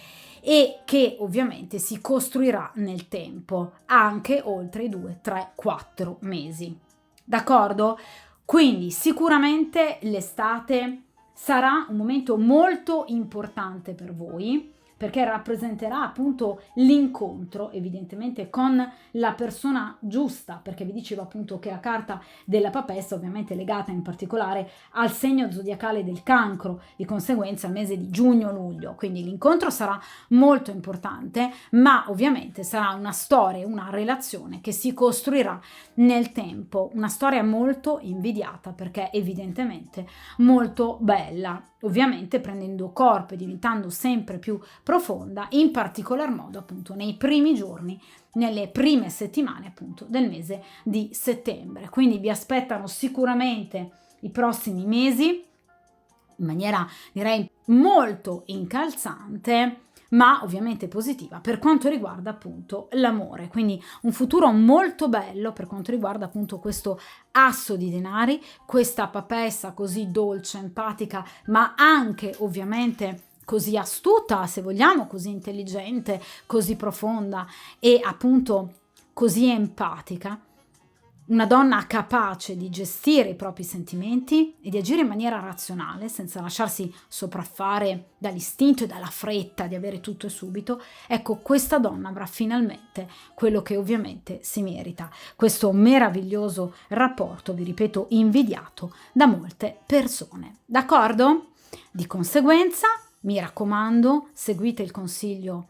e che ovviamente si costruirà nel tempo, anche oltre i 2, 3, 4 mesi. D'accordo? Quindi sicuramente l'estate sarà un momento molto importante per voi, perché rappresenterà appunto l'incontro evidentemente con la persona giusta, perché vi dicevo appunto che la carta della papessa ovviamente è legata in particolare al segno zodiacale del Cancro, di conseguenza al mese di giugno-luglio, quindi l'incontro sarà molto importante, ma ovviamente sarà una storia, una relazione che si costruirà nel tempo, una storia molto invidiata perché evidentemente molto bella, ovviamente prendendo corpo e diventando sempre più profonda, in particolar modo appunto nei primi giorni, nelle prime settimane appunto del mese di settembre. Quindi vi aspettano sicuramente i prossimi mesi in maniera direi molto incalzante, ma ovviamente positiva per quanto riguarda appunto l'amore, quindi un futuro molto bello per quanto riguarda appunto questo asso di denari, questa papessa così dolce, empatica, ma anche ovviamente così astuta, se vogliamo, così intelligente, così profonda e appunto così empatica. Una donna capace di gestire i propri sentimenti e di agire in maniera razionale, senza lasciarsi sopraffare dall'istinto e dalla fretta di avere tutto e subito. Ecco, questa donna avrà finalmente quello che ovviamente si merita. Questo meraviglioso rapporto, vi ripeto, invidiato da molte persone. D'accordo? Di conseguenza, mi raccomando, seguite il consiglio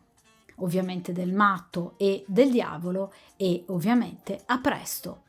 ovviamente del matto e del diavolo e ovviamente a presto.